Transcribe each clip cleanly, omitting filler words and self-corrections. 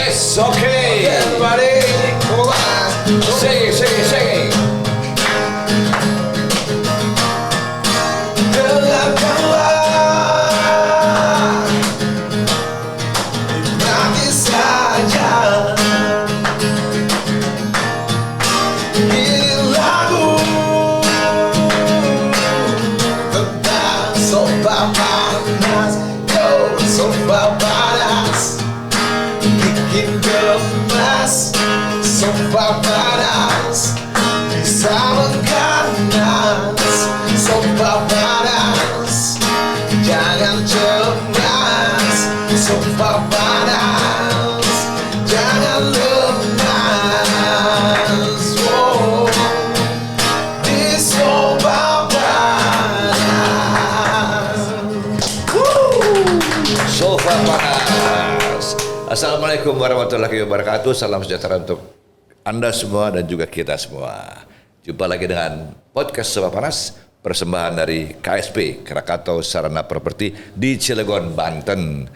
Yes, okay. Everybody, come on. Sing it. Gelap kawan, nikmati saja. Ini lagu tentang sopa panas, yo sopa panas, bikin gemas. Sopa panas bisa mengganas. Sopa panas jangan cemas. Sopa panas jangan lemas. Oh, di sopa panas. Sofa panas. Assalamualaikum warahmatullahi wabarakatuh. Salam sejahtera untuk Anda semua dan juga kita semua. Jumpa lagi dengan podcast Sofa Panas, persembahan dari KSP Krakatau Sarana Properti di Cilegon, Banten.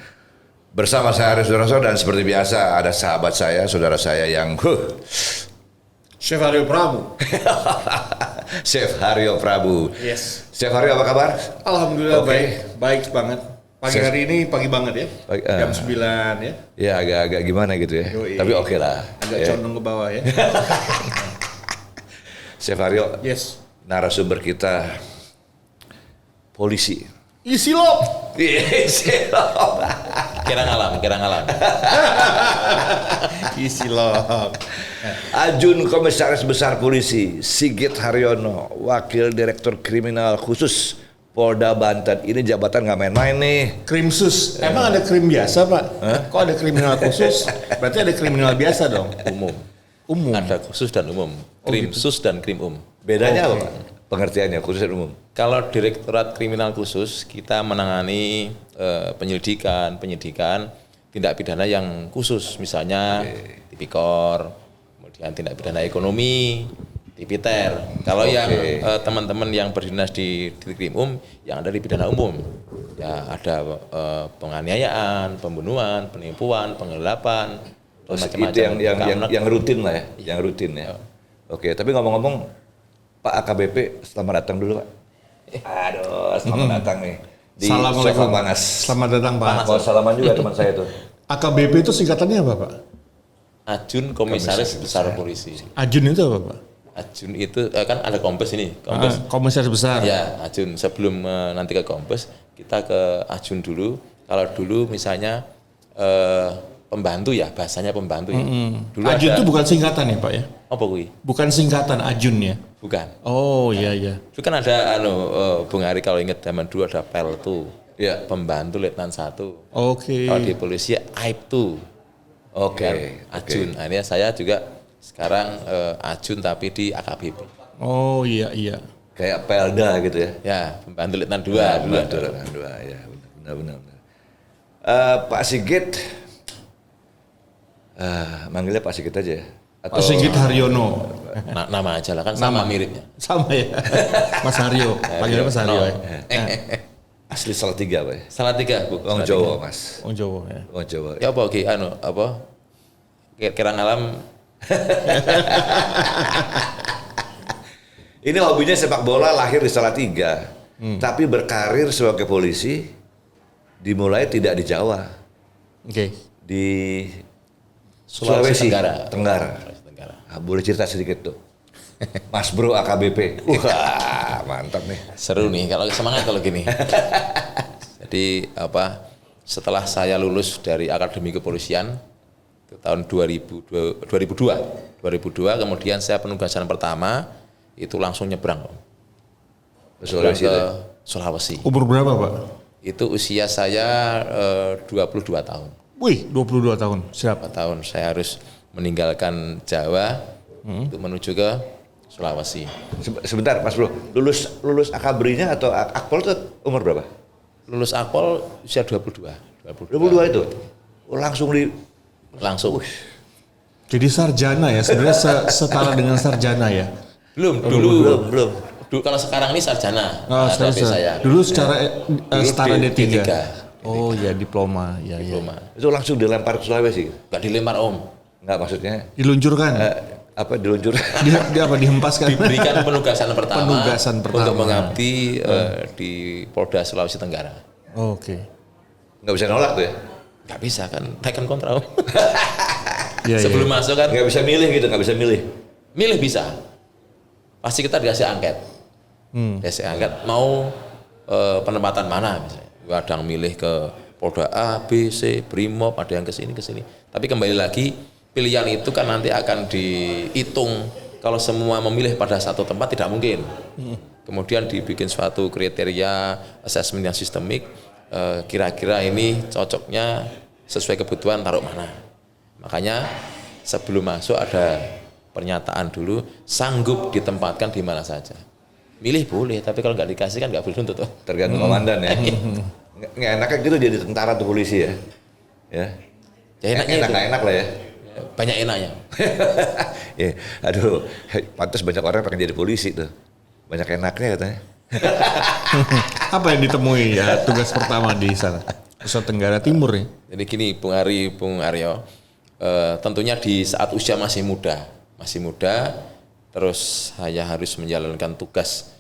Bersama saya Aris Sudarso dan seperti biasa ada sahabat saya, saudara saya yang Chef Haryo Prabu. Chef Haryo Prabu. Yes. Chef Haryo apa kabar? Alhamdulillah Oke. baik banget. Pagi Chef. hari ini pagi banget ya. Pagi, Jam 9 ya. Ya agak-agak gimana gitu ya. Yoi. Tapi oke lah. Agak Ya. condong ke bawah ya. Chef Haryo, Yes. narasumber kita polisi. Isi lo. Kira ngalam. Isi lo. Ajun Komisaris Besar Polisi Sigit Haryono, Wakil Direktur Kriminal Khusus Polda Banten. Ini jabatan nggak main-main nih. Krim sus. Emang ada krim biasa, Pak? Kok ada kriminal khusus? Berarti ada kriminal biasa dong. Umum. Ada khusus dan umum. Krim sus dan krim Bedanya apa, Pak? Pengertiannya khusus dan umum. Kalau Direktorat Kriminal Khusus kita menangani penyidikan tindak pidana yang khusus, misalnya tipikor, kemudian tindak pidana ekonomi, tipiter. Kalau yang teman-teman yang berdinas di Krim yang ada di pidana umum, ya ada penganiayaan, pembunuhan, penipuan, penggelapan, dan macam-macam. Itu yang rutin lah ya, yang rutin ya. Oke, tapi ngomong-ngomong, Pak AKBP, selamat datang dulu, Pak. Aduh, selamat datang nih di Assalamualaikum. Sofa Panas. Selamat datang, Pak. Oh, salaman juga teman saya tuh. AKBP itu singkatannya apa, Pak? Ajun Komisaris Besar Polisi. Ajun itu apa, Pak? Ajun itu kan ada Kombes ini, Kombes. Komisaris besar. Ya, Ajun. Sebelum nanti ke Kombes, kita ke Ajun dulu. Kalau dulu misalnya pembantu ya, bahasanya pembantu ya. Dulu Ajun ada, itu bukan singkatan ya, Pak ya? apa kuwi? Bukan singkatan Ajun ya? Bukan. Oh, iya. Itu kan ada Bung Ari kalau ingat zaman dulu ada PEL2. Ya. Pembantu Letnan 1. Oke. Kalau di polisi AIP2. Oke. Ajun. Nah, ini saya juga sekarang Ajun tapi di AKBP. Oh, iya. Kayak Pelda gitu ya. Ya, pembantu Letnan 2 dulu ada. Dua, ya benar. Pak Sigit, manggilnya Pak Sigit aja ya? Pak Sigit Haryono. Nama aja lah kan sama miripnya. Sama ya. Mas Haryo. Panggilnya Mas Haryo ya. Asli Salatiga, Pak ya? Salatiga, Bu. Wong Jawa, Mas. Oh, Jawa ya. Wong Jawa. Ya apa oke kira ngalam. Ini hobinya sepak bola, lahir di Salatiga. Tapi berkarir sebagai polisi dimulai tidak di Jawa. Oke. Di Sulawesi Tenggara. Tenggara. Nah, boleh cerita sedikit tuh. Mas Bro AKBP. Wah, mantap nih. Seru nih kalau semangat kalau gini. Jadi setelah saya lulus dari Akademi Kepolisian itu tahun 2002 kemudian saya penugasan pertama itu langsung nyebrang Sulawesi. ke Sulawesi. Umur berapa, Pak? Itu usia saya 22 tahun. Wih, 22 tahun. Siap. 4 tahun saya harus meninggalkan Jawa untuk menuju ke Sulawesi. Sebentar, Mas Bro. Lulus AKBRI-nya atau Akpol itu umur berapa? Lulus Akpol usia 22. 22 itu. Oh, langsung. Jadi sarjana ya, sebenarnya setara dengan sarjana ya. Belum. Dulu kalau sekarang ini sarjana. Oh, tapi saya dulu secara dulu setara D3. Oh ya diploma, ya. diploma. Itu langsung dilempar ke Sulawesi? Nggak dilempar Om, Enggak maksudnya Diluncurkan, apa diluncur? di apa dihempaskan? diberikan penugasan pertama, Penugasan pertama. untuk mengabdi di Polda Sulawesi Tenggara. Oke. Nggak bisa nolak tuh ya? Nggak bisa kan, tekan kontra Om. Ya, Sebelum masuk kan, Nggak bisa milih gitu, nggak bisa milih. milih bisa. Pasti kita dikasih angket. Dikasih angket mau penempatan mana misalnya. Kadang milih ke Polda A, B, C, Brimob, ada yang ke sini. Tapi kembali lagi pilihan itu kan nanti akan dihitung. Kalau semua memilih pada satu tempat tidak mungkin. Kemudian dibikin suatu kriteria asesmen yang sistemik. Kira-kira ini cocoknya sesuai kebutuhan taruh mana. Makanya sebelum masuk ada pernyataan dulu sanggup ditempatkan di mana saja. Milih boleh, tapi kalau nggak dikasih kan nggak boleh nuntut. Tergantung komandan ya. Nggak enaknya gitu jadi tentara tuh polisi ya. Ya. Ya enaknya itu. Enak lah ya. Banyak enaknya. Ya, aduh, pantas banyak orang pengen jadi polisi tuh. Banyak enaknya katanya. Apa yang ditemui ya tugas pertama di sana? Nusa Tenggara Timur ya? Jadi gini, Bung Aryo, tentunya di saat usia masih muda, terus saya harus menjalankan tugas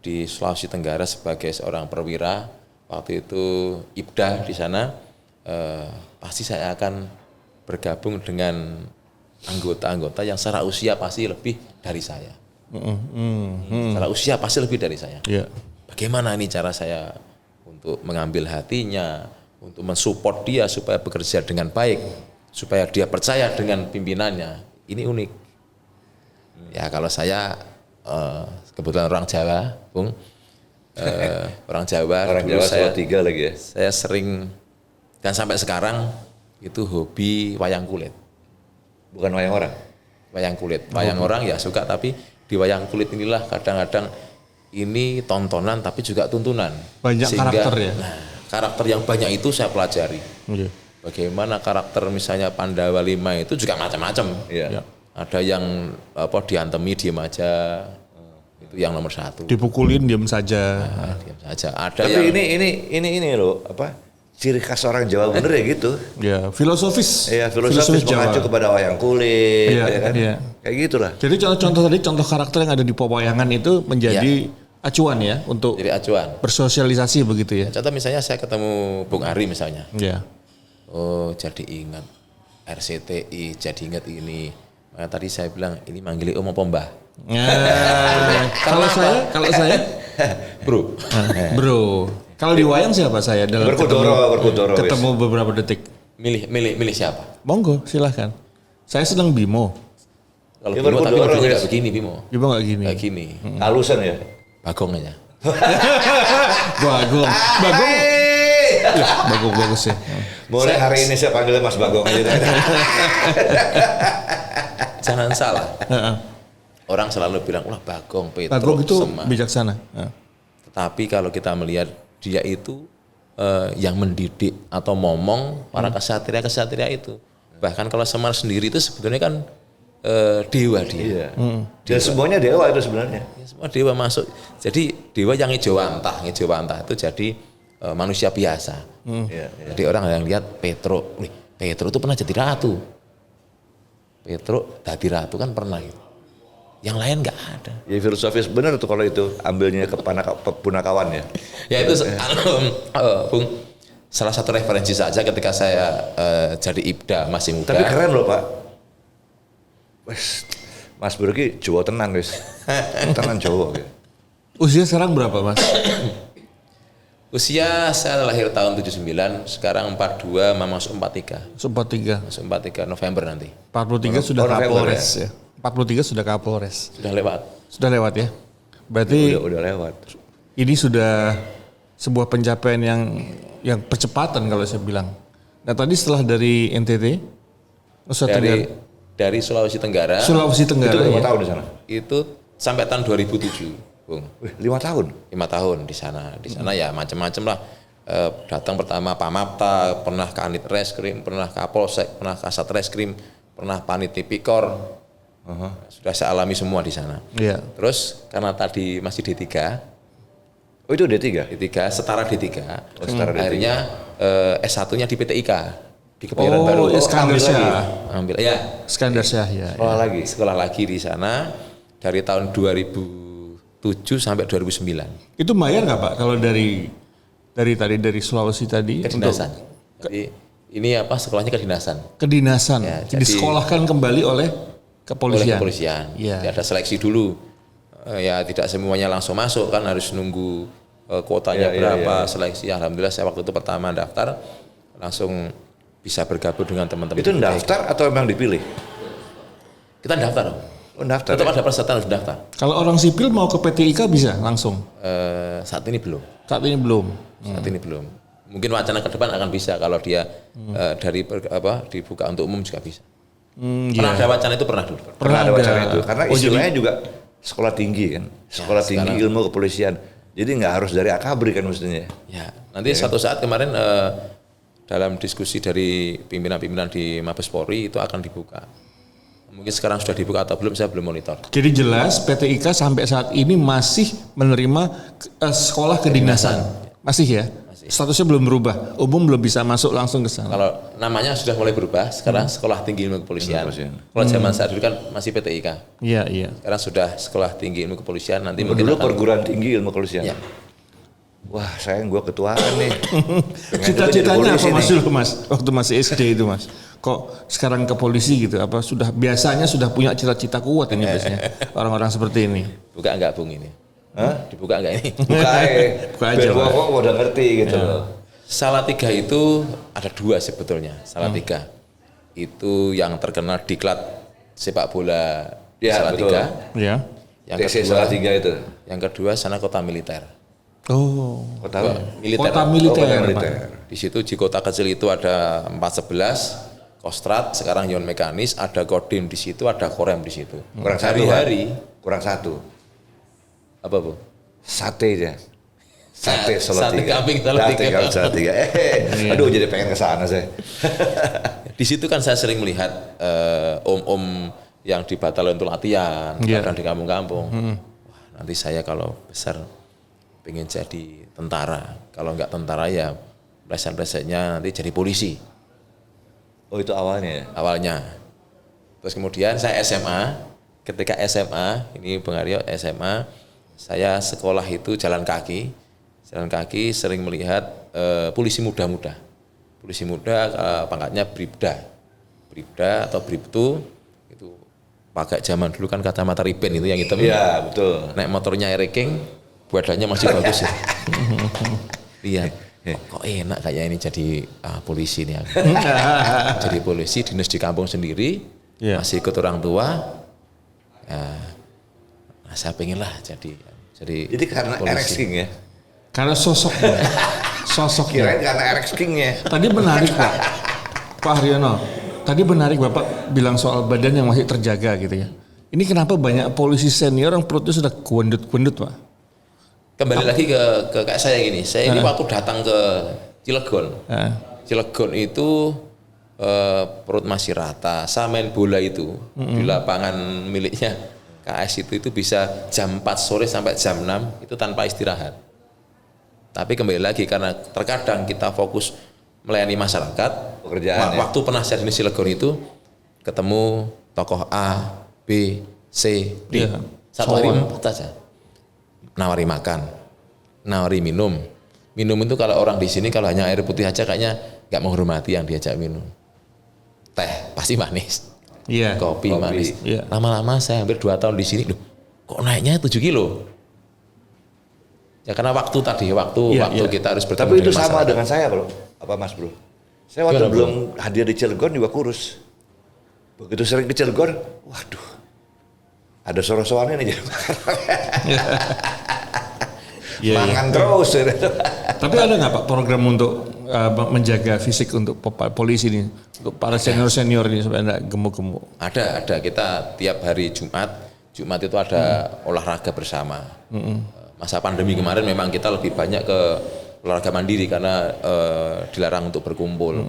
di Sulawesi Tenggara sebagai seorang perwira. Waktu itu IPDA di sana, pasti saya akan bergabung dengan anggota-anggota yang secara usia pasti lebih dari saya. Secara usia pasti lebih dari saya. Iya. Bagaimana ini cara saya untuk mengambil hatinya, untuk mensupport dia supaya bekerja dengan baik, supaya dia percaya dengan pimpinannya. Ini unik. Ya kalau saya kebetulan orang Jawa, Bung, orang Jawa, Orang dulu Jawa saya, tiga lagi ya. saya sering dan sampai sekarang itu hobi wayang kulit. Bukan wayang orang. Wayang orang ya suka, tapi di wayang kulit inilah kadang-kadang ini tontonan tapi juga tuntunan. Banyak karakter ya? Nah, karakter yang banyak itu saya pelajari. Iya. Bagaimana karakter misalnya Pandawa 5 itu juga macam-macam. Iya. Ada yang diantemi diam aja, itu yang nomor 1. Dipukulin diam saja. Diam saja. Ada Tapi yang ini loh, apa? Ciri khas orang Jawa bener ya gitu. Ya, filosofis. Iya, filosofis mengacu kepada wayang kulit, Iya, ya kan? iya. Kayak gitulah. Jadi contoh karakter yang ada di pewayangan itu menjadi acuan ya untuk jadi acuan. bersosialisasi begitu ya. Contoh misalnya saya ketemu Bung Ari misalnya. Iya. Oh jadi ingat RCTI, jadi ingat ini. Nah, tadi saya bilang ini manggil Om apa Mbah? Kalau saya Bro. bro. Kalau di wayang siapa saya dalam Berkudoro. ketemu beberapa detik. Milih siapa? Monggo silahkan. Saya sedang Bimo. Kalau Ya, Bimo tapi Berkudoro, modelnya guys. nggak begini Bimo. Bimo nggak gini. Kayak gini. Halusan ya. Bagong aja. Bagong. Bagong bagus ya. Mulai hari ini saya panggilnya Mas Bagong aja. Jangan salah. Orang selalu bilang, wah Bagong, Petruk, Bagong itu Semar. bijaksana. Tetapi kalau kita melihat dia itu yang mendidik atau momong para kesatria itu. Bahkan kalau Semar sendiri itu sebetulnya kan dewa dia. Iya. Dan semuanya dewa itu sebenarnya. Ya, semua dewa masuk. Jadi dewa yang ngejawantah itu jadi manusia biasa. Iya. Jadi orang yang lihat Petruk itu pernah jadi ratu. Petruk jadi ratu kan pernah gitu. Yang lain nggak ada. Ya filosofis bener tuh kalau itu ambilnya ke punakawan ya. Ya itu Bung, salah satu referensi saja ketika saya jadi IPDA masih muda. Tapi keren loh Pak. Wes, Mas Bro ki Jawa tenan wis. Tenan Jawa gitu. Usia sekarang berapa Mas? Usia saya lahir tahun 79, sekarang 42, masuk 43. 43. Masuk 43 November nanti. 43 sudah November Kapolres ya. 43 sudah Kapolres. Sudah lewat. Sudah lewat ya. Berarti Udah lewat. ini sudah sebuah pencapaian yang percepatan kalau saya bilang. Nah tadi setelah dari NTT, Nusa Tenggara, Dari Sulawesi Tenggara, Sulawesi Itu Tenggara berapa ya. tahun di sana? itu sampai tahun 2007, Bung. Wih, 5 tahun. 5 tahun di sana. Di sana ya macam-macam lah. Datang pertama Pamapta, pernah ke Anit Reskrim, pernah ke Kapolsek, pernah ke Kasat Reskrim, pernah Panit Tipikor. Sudah saya alami semua di sana. Iya. Terus karena tadi masih D3, Oh itu D3? setara D3. setara D3. Akhirnya S1-nya di PTIK di Kebayoran Baru. Iskandar Syah. Ambil ya. Iskandar Syah ya. Sekolah lagi. Sekolah lagi di sana dari tahun 2007 sampai 2009. Itu bayar nggak Pak kalau dari Sulawesi tadi? Kedinasan. Jadi ini sekolahnya kedinasan. Kedinasan. Ya, jadi disekolahkan kembali oleh kepolisian. Oleh kepolisian. Ya. Jadi ada seleksi dulu. Ya tidak semuanya langsung masuk kan, harus nunggu kuotanya berapa, seleksi. Alhamdulillah saya waktu itu pertama daftar langsung bisa bergabung dengan teman-teman. Itu daftar atau memang dipilih? Kita daftar. Oh, daftar. Tetap Ya? ada persyaratan harus daftar. Kalau orang sipil mau ke PTIK bisa langsung? Saat ini belum. Saat ini belum. Saat ini belum. Mungkin wacana ke depan akan bisa kalau dia dibuka untuk umum juga bisa. Pernah ada wacana itu pernah dulu. Pernah ada wacana itu. Karena Oh, istilahnya juga sekolah tinggi kan. Sekolah tinggi ilmu kepolisian. Jadi nggak harus dari akabri kan mestinya. Ya, nanti suatu saat kemarin dalam diskusi dari pimpinan-pimpinan di Mabes Polri itu akan dibuka. Mungkin sekarang sudah dibuka atau belum, saya belum monitor. Jadi jelas PTIK sampai saat ini masih menerima sekolah kedinasan. Masih ya? Masih. Statusnya belum berubah. Umum belum bisa masuk langsung ke sana. Kalau namanya sudah mulai berubah, sekarang Sekolah Tinggi Ilmu Kepolisian. Kalau zaman saya dulu kan masih PTIK. Iya, iya. Sekarang sudah Sekolah Tinggi Ilmu Kepolisian. Nanti mungkin Dulu akan perguruan tinggi ilmu kepolisian. Ya. Wah, sayang gue ketuaan nih. Pengen Cita-citanya juga jadi apa polisi Mas nih. dulu Mas? Waktu masih SD itu Mas. Kok sekarang ke polisi gitu? Apa biasanya sudah punya cita-cita kuat ini biasanya orang-orang seperti ini? buka enggak Bung ini? Hah? Dibuka enggak ini? Buka Buka aja, Biar Pak. gua udah ngerti gitu loh. Salatiga itu ada dua sebetulnya. Salatiga itu yang terkenal diklat sepak bola Ya, Salatiga. Ya. Yang TC kedua, Salatiga itu. yang kedua sana kota militer. Oh. Kota Militer. Kota militer. kota Pak. militer. Di situ di kota kecil itu ada 411, Kostrat, sekarang Yon Mekanis, ada Kodim di situ, ada Korem di situ. Kurang satu. Hari-hari Kurang satu. apa Bu? Sate aja. Sate Sate Salatiga. kambing Salatiga. Sate kambing Salatiga. Aduh jadi pengen ke sana saya. Di situ kan saya sering melihat om-om yang di batalion untuk latihan, Iya. kadang di kampung-kampung. Wah, nanti saya kalau besar pengen jadi tentara. Kalau enggak tentara ya pleset-plesetnya nanti jadi polisi Oh itu awalnya ya? awalnya. Terus kemudian saya SMA, ketika SMA, ini Bung Aryo SMA, saya sekolah itu jalan kaki sering melihat polisi muda-muda. Polisi muda pangkatnya Bribda atau Bribtu, itu pakai zaman dulu kan kacamata riben itu yang hitam. Iya betul. Naik motornya King, badannya masih bagus ya. Lihat, kok enak kayak ini jadi polisi nih. Jadi polisi dinas di kampung sendiri, Iya. masih ikut orang tua. Ya, nah saya pengen lah jadi Jadi karena polisi. RX King ya? Karena sosoknya. Sosoknya. Kirain karena RX King-nya. Tadi menarik Pak Haryono. Tadi menarik Bapak bilang soal badan yang masih terjaga gitu ya. Ini kenapa banyak polisi senior yang perutnya sudah gendut-gendut Pak? Kembali lagi ke kayak saya gini. Saya ini waktu datang ke Cilegon. Cilegon itu perut masih rata. Saya main bola itu di lapangan miliknya KS itu bisa jam 4 sore sampai jam 6 itu tanpa istirahat. Tapi kembali lagi karena terkadang kita fokus melayani masyarakat. Pekerjaan ya? Waktu pernah saya di Cilegon itu ketemu tokoh A, B, C, D. Iya. Satu hari 4 saja. Nawari makan, nawari minum. Minum itu kalau orang di sini kalau hanya air putih aja kayaknya nggak menghormati yang diajak minum. Teh pasti manis, Iya. kopi manis. Iya. Lama-lama saya hampir 2 tahun di sini, loh, kok naiknya 7 kilo? Ya karena waktu tadi, waktu Iya. kita harus bertemu Tapi itu dengan sama masyarakat. dengan saya bro. Apa Mas Bro? Saya waktu Gimana, Bro? belum hadir di Cilegon juga kurus. Begitu sering ke Cilegon, waduh. Ada soro-sorannya nih jadi Iya, mangan terus. Tapi ada nggak Pak program untuk menjaga fisik untuk polisi ini, untuk para senior ini supaya nggak gemuk-gemuk? Ada kita tiap hari Jumat itu ada olahraga bersama. Masa pandemi kemarin memang kita lebih banyak ke olahraga mandiri karena dilarang untuk berkumpul.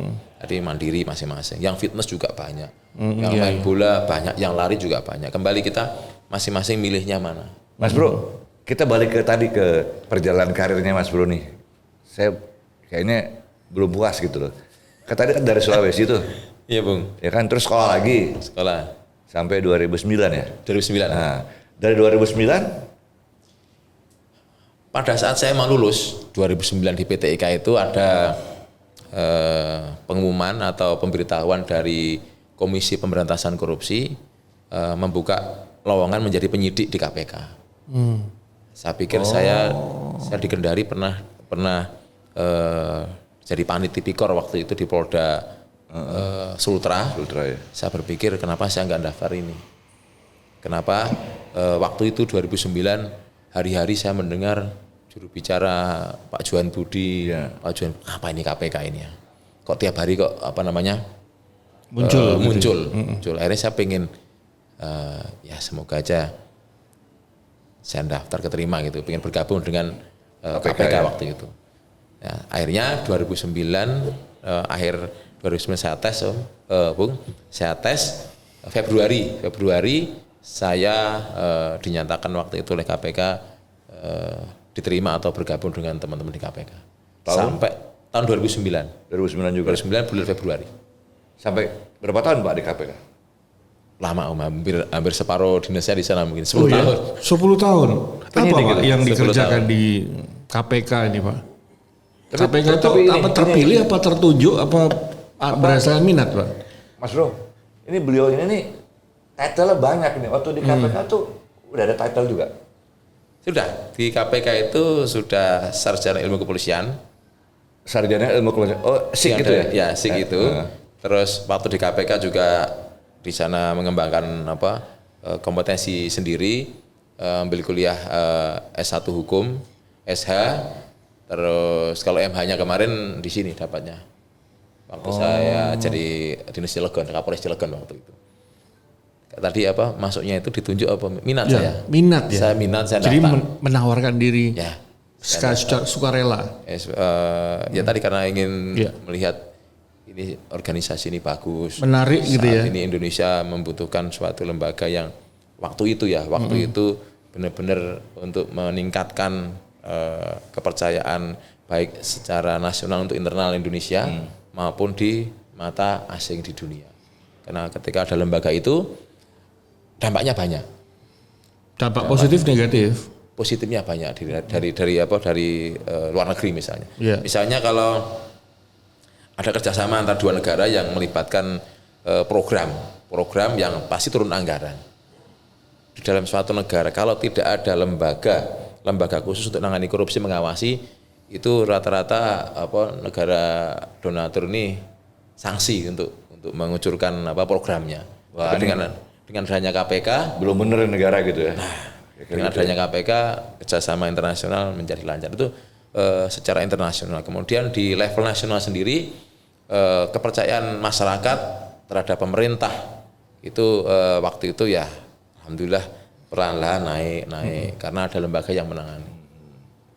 Jadi mandiri masing-masing. Yang fitness juga banyak, yang main bola banyak, yang lari juga banyak. Kembali kita masing-masing milihnya mana. Mas Bro, kita balik ke tadi ke perjalanan karirnya Mas Bro nih. Saya kayaknya belum puas gitu loh. Kan tadi kan dari Sulawesi tuh, Iya Bung, ya kan terus sekolah lagi sekolah sampai 2009 ya. 2009. Nah, dari 2009 Pada saat saya mau lulus 2009 di PT IKA itu ada pengumuman atau pemberitahuan dari Komisi Pemberantasan Korupsi membuka lowongan menjadi penyidik di KPK. Saya pikir saya di Kendari pernah jadi panit tipikor waktu itu di Polda Sultra. ya. Saya berpikir kenapa saya nggak daftar ini? Kenapa waktu itu 2009 hari-hari saya mendengar juru bicara Pak Johan Budi, Pak Johan, apa ini KPK ini ya? Kok tiap hari kok apa namanya muncul. Akhirnya saya pengen ya semoga aja saya daftar keterima gitu, pengen bergabung dengan KPK waktu itu. Ya, akhirnya 2009 akhir 2009 saya tes Bung, saya tes Februari saya dinyatakan waktu itu oleh KPK diterima atau bergabung dengan teman-teman di KPK. Sampai tahun 2009. 2009 juga. 2009 bulan Februari. Sampai berapa tahun Pak di KPK? Lama Om, hampir separuh dinasnya di sana mungkin 10 tahun. 10 tahun. Apa Pak yang 10 dikerjakan tahun. di KPK ini Pak? Tapi- KPK itu tapi ini- apa terpilih, apa tertunjuk, apa berdasarkan minat Pak? Mas Bro, ini beliau ini nih title-nya banyak nih. Waktu di KPK tuh udah ada title juga. Sudah, di KPK itu sudah sarjana ilmu kepolisian. Sarjana ilmu kepolisian. Oh, SIK itu ya? Ya, SIK itu. Terus waktu di KPK juga di sana mengembangkan kompetensi sendiri, ambil kuliah S1 Hukum, SH. Terus kalau MH-nya kemarin di sini dapatnya. Waktu saya jadi Dinas Cilegon, Kapolres Cilegon waktu itu. Tadi masuknya itu ditunjuk minat Ya, saya. minat ya. Saya minat, saya Jadi daftar. menawarkan diri Ya. secara sukarela. Ya tadi karena ingin Ya. melihat ini organisasi ini bagus. Menarik gitu ya. Saat ini Indonesia membutuhkan suatu lembaga yang waktu itu itu benar-benar untuk meningkatkan kepercayaan baik secara nasional untuk internal Indonesia maupun di mata asing di dunia. Karena ketika ada lembaga itu dampaknya banyak. Dampak positif negatif. Positifnya banyak dari luar negeri misalnya. Iya. Misalnya kalau ada kerjasama antara dua negara yang melibatkan program yang pasti turun anggaran. Di dalam suatu negara kalau tidak ada lembaga khusus untuk menangani korupsi, mengawasi, itu rata-rata negara donatur ini sanksi untuk mengucurkan programnya. Wah, Tapi dengan adanya KPK, Belum bener negara gitu ya. dengan adanya KPK, kerjasama internasional menjadi lancar itu secara internasional. Kemudian di level nasional sendiri kepercayaan masyarakat terhadap pemerintah itu waktu itu ya alhamdulillah perlahan-lahan naik karena ada lembaga yang menangani.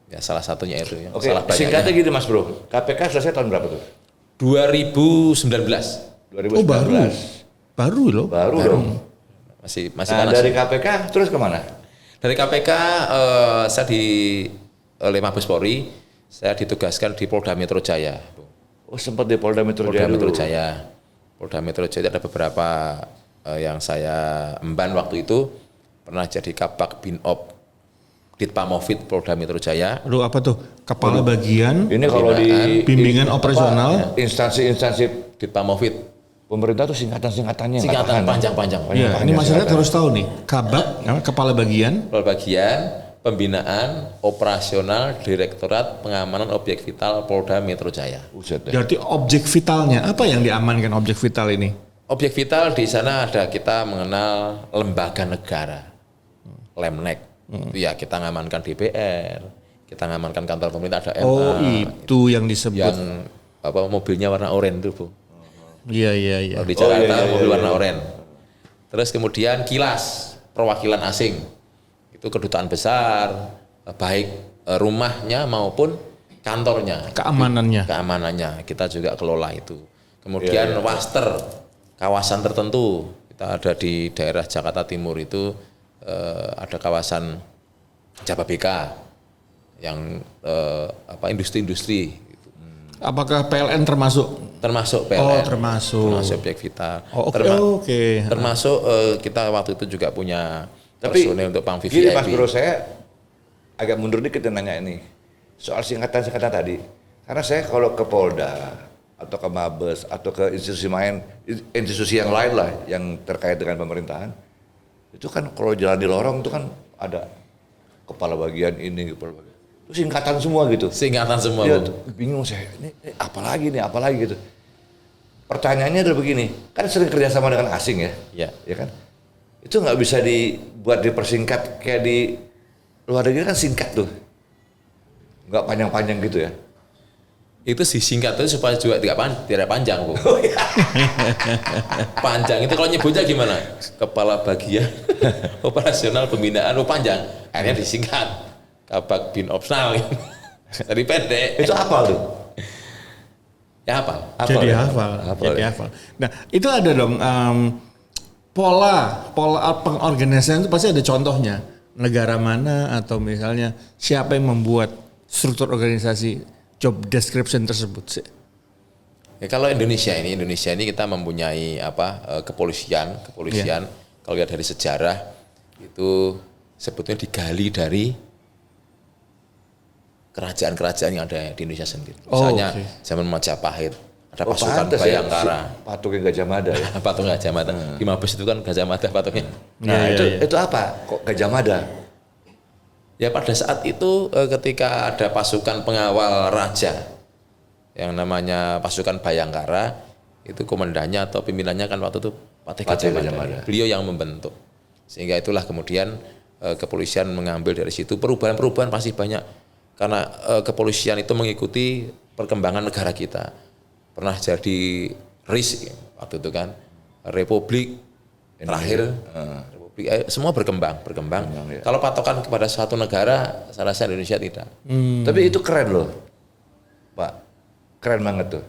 Ya salah satunya itu. Yang Oke, salah singkatnya banyaknya. gini Mas Bro. KPK selesai tahun berapa tuh? 2019 2019. Oh baru loh. Baru dong. masih Nah, panas. dari KPK terus kemana? Dari KPK saya oleh Mabes Polri saya ditugaskan di Polda Metro Jaya. Oh, sempat di Polda Metro Jaya. Polda Metro dulu. Jaya. Polda Metro Jaya ada beberapa yang saya emban waktu itu, pernah jadi Kabak Binop Ditpamovit Polda Metro Jaya. Aduh apa tuh? Kepala bagian Ini kalau di bimbingan operasional. instansi-instansi Ditpamovit. pemerintah tuh singkatan-singkatannya nggak Singkatan tahan. panjang-panjang. Ya, ini masyarakat harus tahu nih. Kabak, kepala bagian. Kepala bagian pembinaan operasional Direktorat Pengamanan Objek Vital Polda Metro Jaya. Buset deh. Berarti objek vitalnya apa yang diamankan objek vital ini? Objek vital di sana ada kita mengenal lembaga negara, Lemnek. Itu ya kita ngamankan DPR, kita ngamankan kantor pemerintah ada MA. Oh itu yang disebut. Yang mobilnya warna oranye itu Bu. Iya. Kalau di Jakarta mobil warna oranye. Terus kemudian kilas perwakilan asing itu kedutaan besar, baik rumahnya maupun kantornya. Keamanannya kita juga kelola itu. Kemudian Waster kawasan tertentu kita ada di daerah Jakarta Timur itu ada kawasan Jababeka yang industri-industri. Apakah PLN termasuk? Termasuk Oh, PLN. termasuk. Termasuk objek vital. Oh, oke. Oke. Termasuk kita waktu itu juga punya Tapi personil untuk Pang gini Mas VVIP. Bro, saya agak mundur dikit nanya ini. Soal singkatan-singkatan tadi. Karena saya kalau ke Polda atau ke Mabes atau ke institusi yang lain lah yang terkait dengan pemerintahan, itu kan kalau jalan di lorong itu kan ada kepala bagian ini, kepala bagian. Itu singkatan semua gitu. Singkatan semua. Iya, Bu. bingung saya. Ini apa lagi gitu. Pertanyaannya adalah begini, kan sering kerjasama dengan asing ya, Ya. ya kan? Itu nggak bisa dibuat dipersingkat kayak di luar negeri kan singkat tuh, nggak panjang-panjang gitu ya. Itu disingkat itu supaya juga tidak panjang, Bu. Panjang itu kalau nyebutnya gimana? Kepala bagian operasional pembinaan panjang. Akhirnya disingkat. Kabak bin opsional. Jadi pendek. Itu apa tuh? Ya apa? Jadi ya? hafal. Hafal Jadi ya? hafal. Nah, itu ada dong pola pengorganisasian itu pasti ada contohnya. Negara mana atau misalnya siapa yang membuat struktur organisasi job description tersebut sih? Ya, kalau Indonesia ini kita mempunyai kepolisian. Iya. Kalau lihat dari sejarah itu sebetulnya digali dari kerajaan-kerajaan yang ada di Indonesia sendiri. Misalnya zaman Majapahit ada pasukan pantes ya, Bayangkara. patungnya Gajah Mada ya. Patung Gajah Mada. Di Mabes itu kan Gajah Mada patungnya. Nah Iya, itu apa? Kok Gajah Mada? Ya pada saat itu ketika ada pasukan pengawal raja yang namanya pasukan Bayangkara, itu komandannya atau pimpinannya kan waktu itu Patih Gajah Mada. Beliau yang membentuk. Sehingga itulah kemudian kepolisian mengambil dari situ. Perubahan-perubahan pasti banyak karena kepolisian itu mengikuti perkembangan negara kita. Pernah jadi RIS waktu itu kan, Republik terakhir. Semua berkembang. Ya. Kalau patokan kepada suatu negara, saya rasa Indonesia tidak. Tapi itu keren loh, Pak. Keren banget tuh.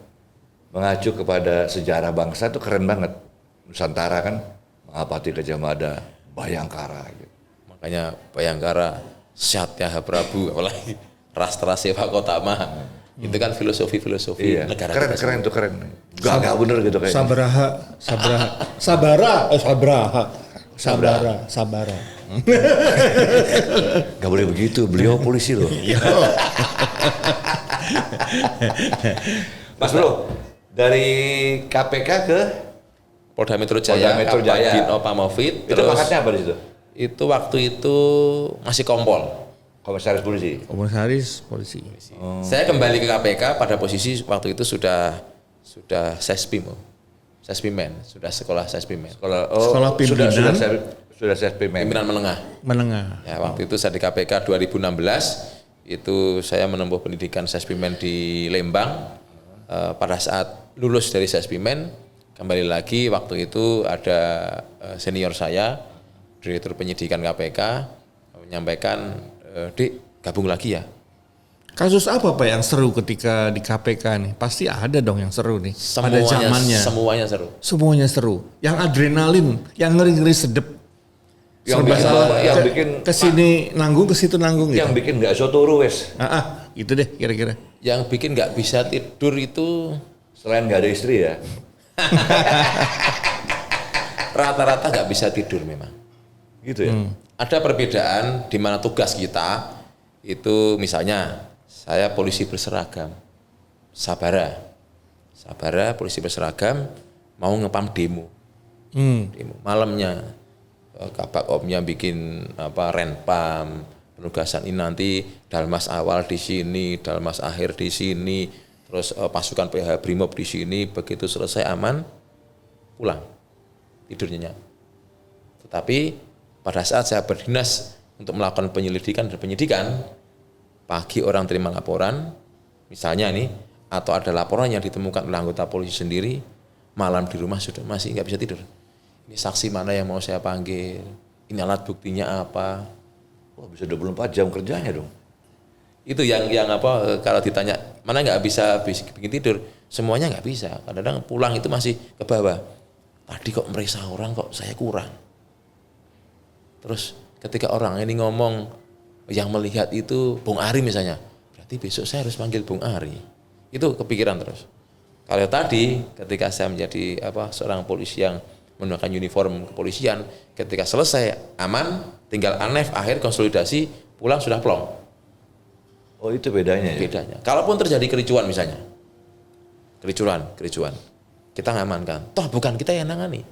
Mengacu kepada sejarah bangsa itu keren banget. Nusantara kan, Mahapati Gajah Mada, Bayangkara. Gitu. Makanya Bayangkara, Satya Prabu, apalagi Rastra Seva Kotama. Itu kan filosofi Iya. negara Keren, kita. keren tuh keren. Gak bener gitu kayaknya. Sabara. Gak boleh begitu, beliau polisi loh. Mas Bro, dari KPK ke Polda Metro Jaya, Polda Metro Jaya. Bin Opamovit, itu pangkatnya apa di situ? itu waktu itu masih kompol. Komisaris polisi. Komisaris polisi. Saya kembali ke KPK pada posisi waktu itu sudah Sespim, Sespimen, sudah sekolah Sespimen. Sekolah pimpinan. Sudah saya Pimpinan menengah. Menengah. Ya, waktu itu saya di KPK 2016 itu saya menempuh pendidikan Sespimen di Lembang. Pada saat lulus dari Sespimen kembali lagi waktu itu ada senior saya Direktur Penyidikan KPK menyampaikan, "Dik, gabung lagi ya." Kasus apa Pak yang seru ketika di KPK nih? Pasti ada dong yang seru nih pada zamannya. Semuanya seru. Semuanya seru. Yang adrenalin, yang ngeri-ngeri sedep. Serba salah. yang bikin kesini nanggung, ke situ nanggung gitu. yang bikin nggak soto wes. Itu deh kira-kira. Yang bikin nggak bisa tidur itu Selain nggak ada istri ya. rata-rata nggak bisa tidur memang. Gitu ya. Ada perbedaan di mana tugas kita itu misalnya saya polisi berseragam, Sabara polisi berseragam mau ngepam demo, malamnya Kabak Omnya bikin renpam, penugasan ini nanti Dalmas awal di sini, Dalmas akhir di sini, terus pasukan PH Brimob di sini, begitu selesai aman pulang tidur nyenyak. Tetapi pada saat saya berdinas untuk melakukan penyelidikan dan penyidikan, pagi orang terima laporan, misalnya nih, atau ada laporan yang ditemukan oleh anggota polisi sendiri, malam di rumah sudah masih nggak bisa tidur. Ini saksi mana yang mau saya panggil, ini alat buktinya apa. Wah bisa 24 jam kerjanya dong. Itu yang kalau ditanya mana nggak bisa bikin tidur, semuanya nggak bisa. Kadang-kadang pulang itu masih ke bawah. Tadi kok meriksa orang kok saya kurang. Terus ketika orang ini ngomong yang melihat itu Bung Ari misalnya, berarti besok saya harus panggil Bung Ari. Itu kepikiran terus. Kalau tadi ketika saya menjadi seorang polisi yang menggunakan uniform kepolisian, ketika selesai aman, tinggal anef, akhir konsolidasi, pulang sudah plong. Oh itu bedanya ya? Bedanya. Kalaupun terjadi kericuan misalnya, kericuan, kita ngamankan. Toh bukan kita yang nangani,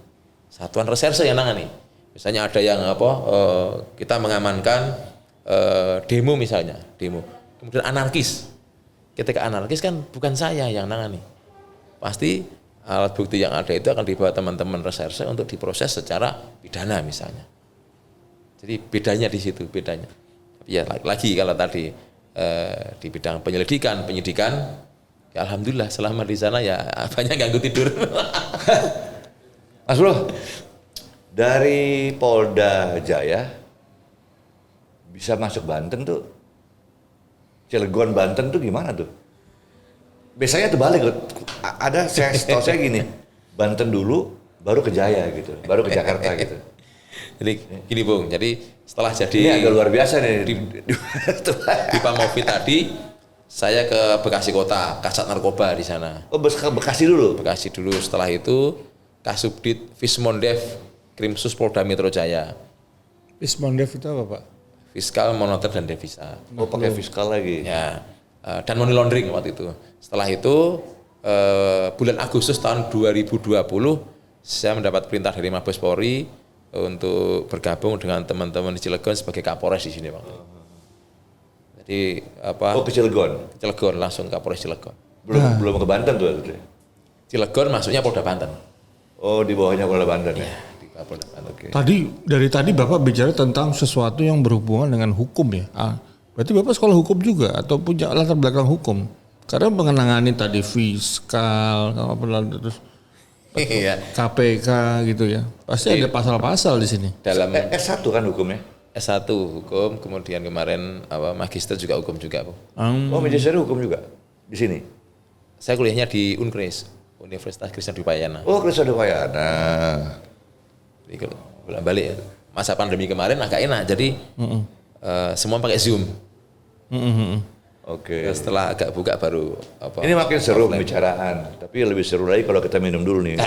satuan reserse yang nangani. Misalnya ada yang kita mengamankan demo misalnya, kemudian anarkis. Ketika anarkis kan bukan saya yang nangani. Pasti alat bukti yang ada itu akan dibawa teman-teman reserse untuk diproses secara pidana misalnya. Jadi bedanya di situ, bedanya. Ya lagi kalau tadi di bidang penyidikan, ya alhamdulillah selama di sana ya banyak ganggu tidur. Mas Bro, dari Polda Jaya bisa masuk Banten tuh, Cilegon Banten tuh gimana tuh? Biasanya tuh balik, setahu saya gini, Banten dulu, baru ke Jaya gitu, baru ke Jakarta gitu. Jadi gini Bung, jadi setelah jadi Ini agak luar biasa nih. Di Pamovi tadi, saya ke Bekasi Kota, Kasat Narkoba di sana. Oh Bekasi dulu? Bekasi dulu, setelah itu Kasubdit Fismondev Krimsus Polda Metro Jaya. Fismondev itu apa Pak? Fiskal, moneter dan devisa. Oh pakai fiskal lagi? Ya, dan money laundering waktu itu. Setelah itu bulan Agustus tahun 2020 saya mendapat perintah dari Mabes Polri untuk bergabung dengan teman-teman di Cilegon sebagai Kapolres di sini Pak. Jadi Oh ke Cilegon? Cilegon langsung Kapolres Cilegon. Belum ke Banten tuh? Cilegon masuknya Polda Banten. Oh di bawahnya Polda Banten ya? Di Polda Banten. Oke. Dari tadi Bapak bicara tentang sesuatu yang berhubungan dengan hukum ya. Berarti Bapak sekolah hukum juga atau punya latar belakang hukum? Karena mengenangani tadi fiskal, terus Iya. KPK gitu ya. Pasti ada pasal-pasal di sini. Dalam S1 kan hukumnya? S1 hukum, kemudian kemarin magister juga hukum juga, Bu. Oh magister hukum juga di sini? Saya kuliahnya di Unkris, Universitas Kristen Dipayana. Oh Kristen Dipayana. Jadi bolak balik ya. Masa pandemi kemarin agak enak, jadi semua pakai Zoom. Oke. Setelah agak buka baru Ini makin seru pembicaraan, tapi lebih seru lagi kalau kita minum dulu nih,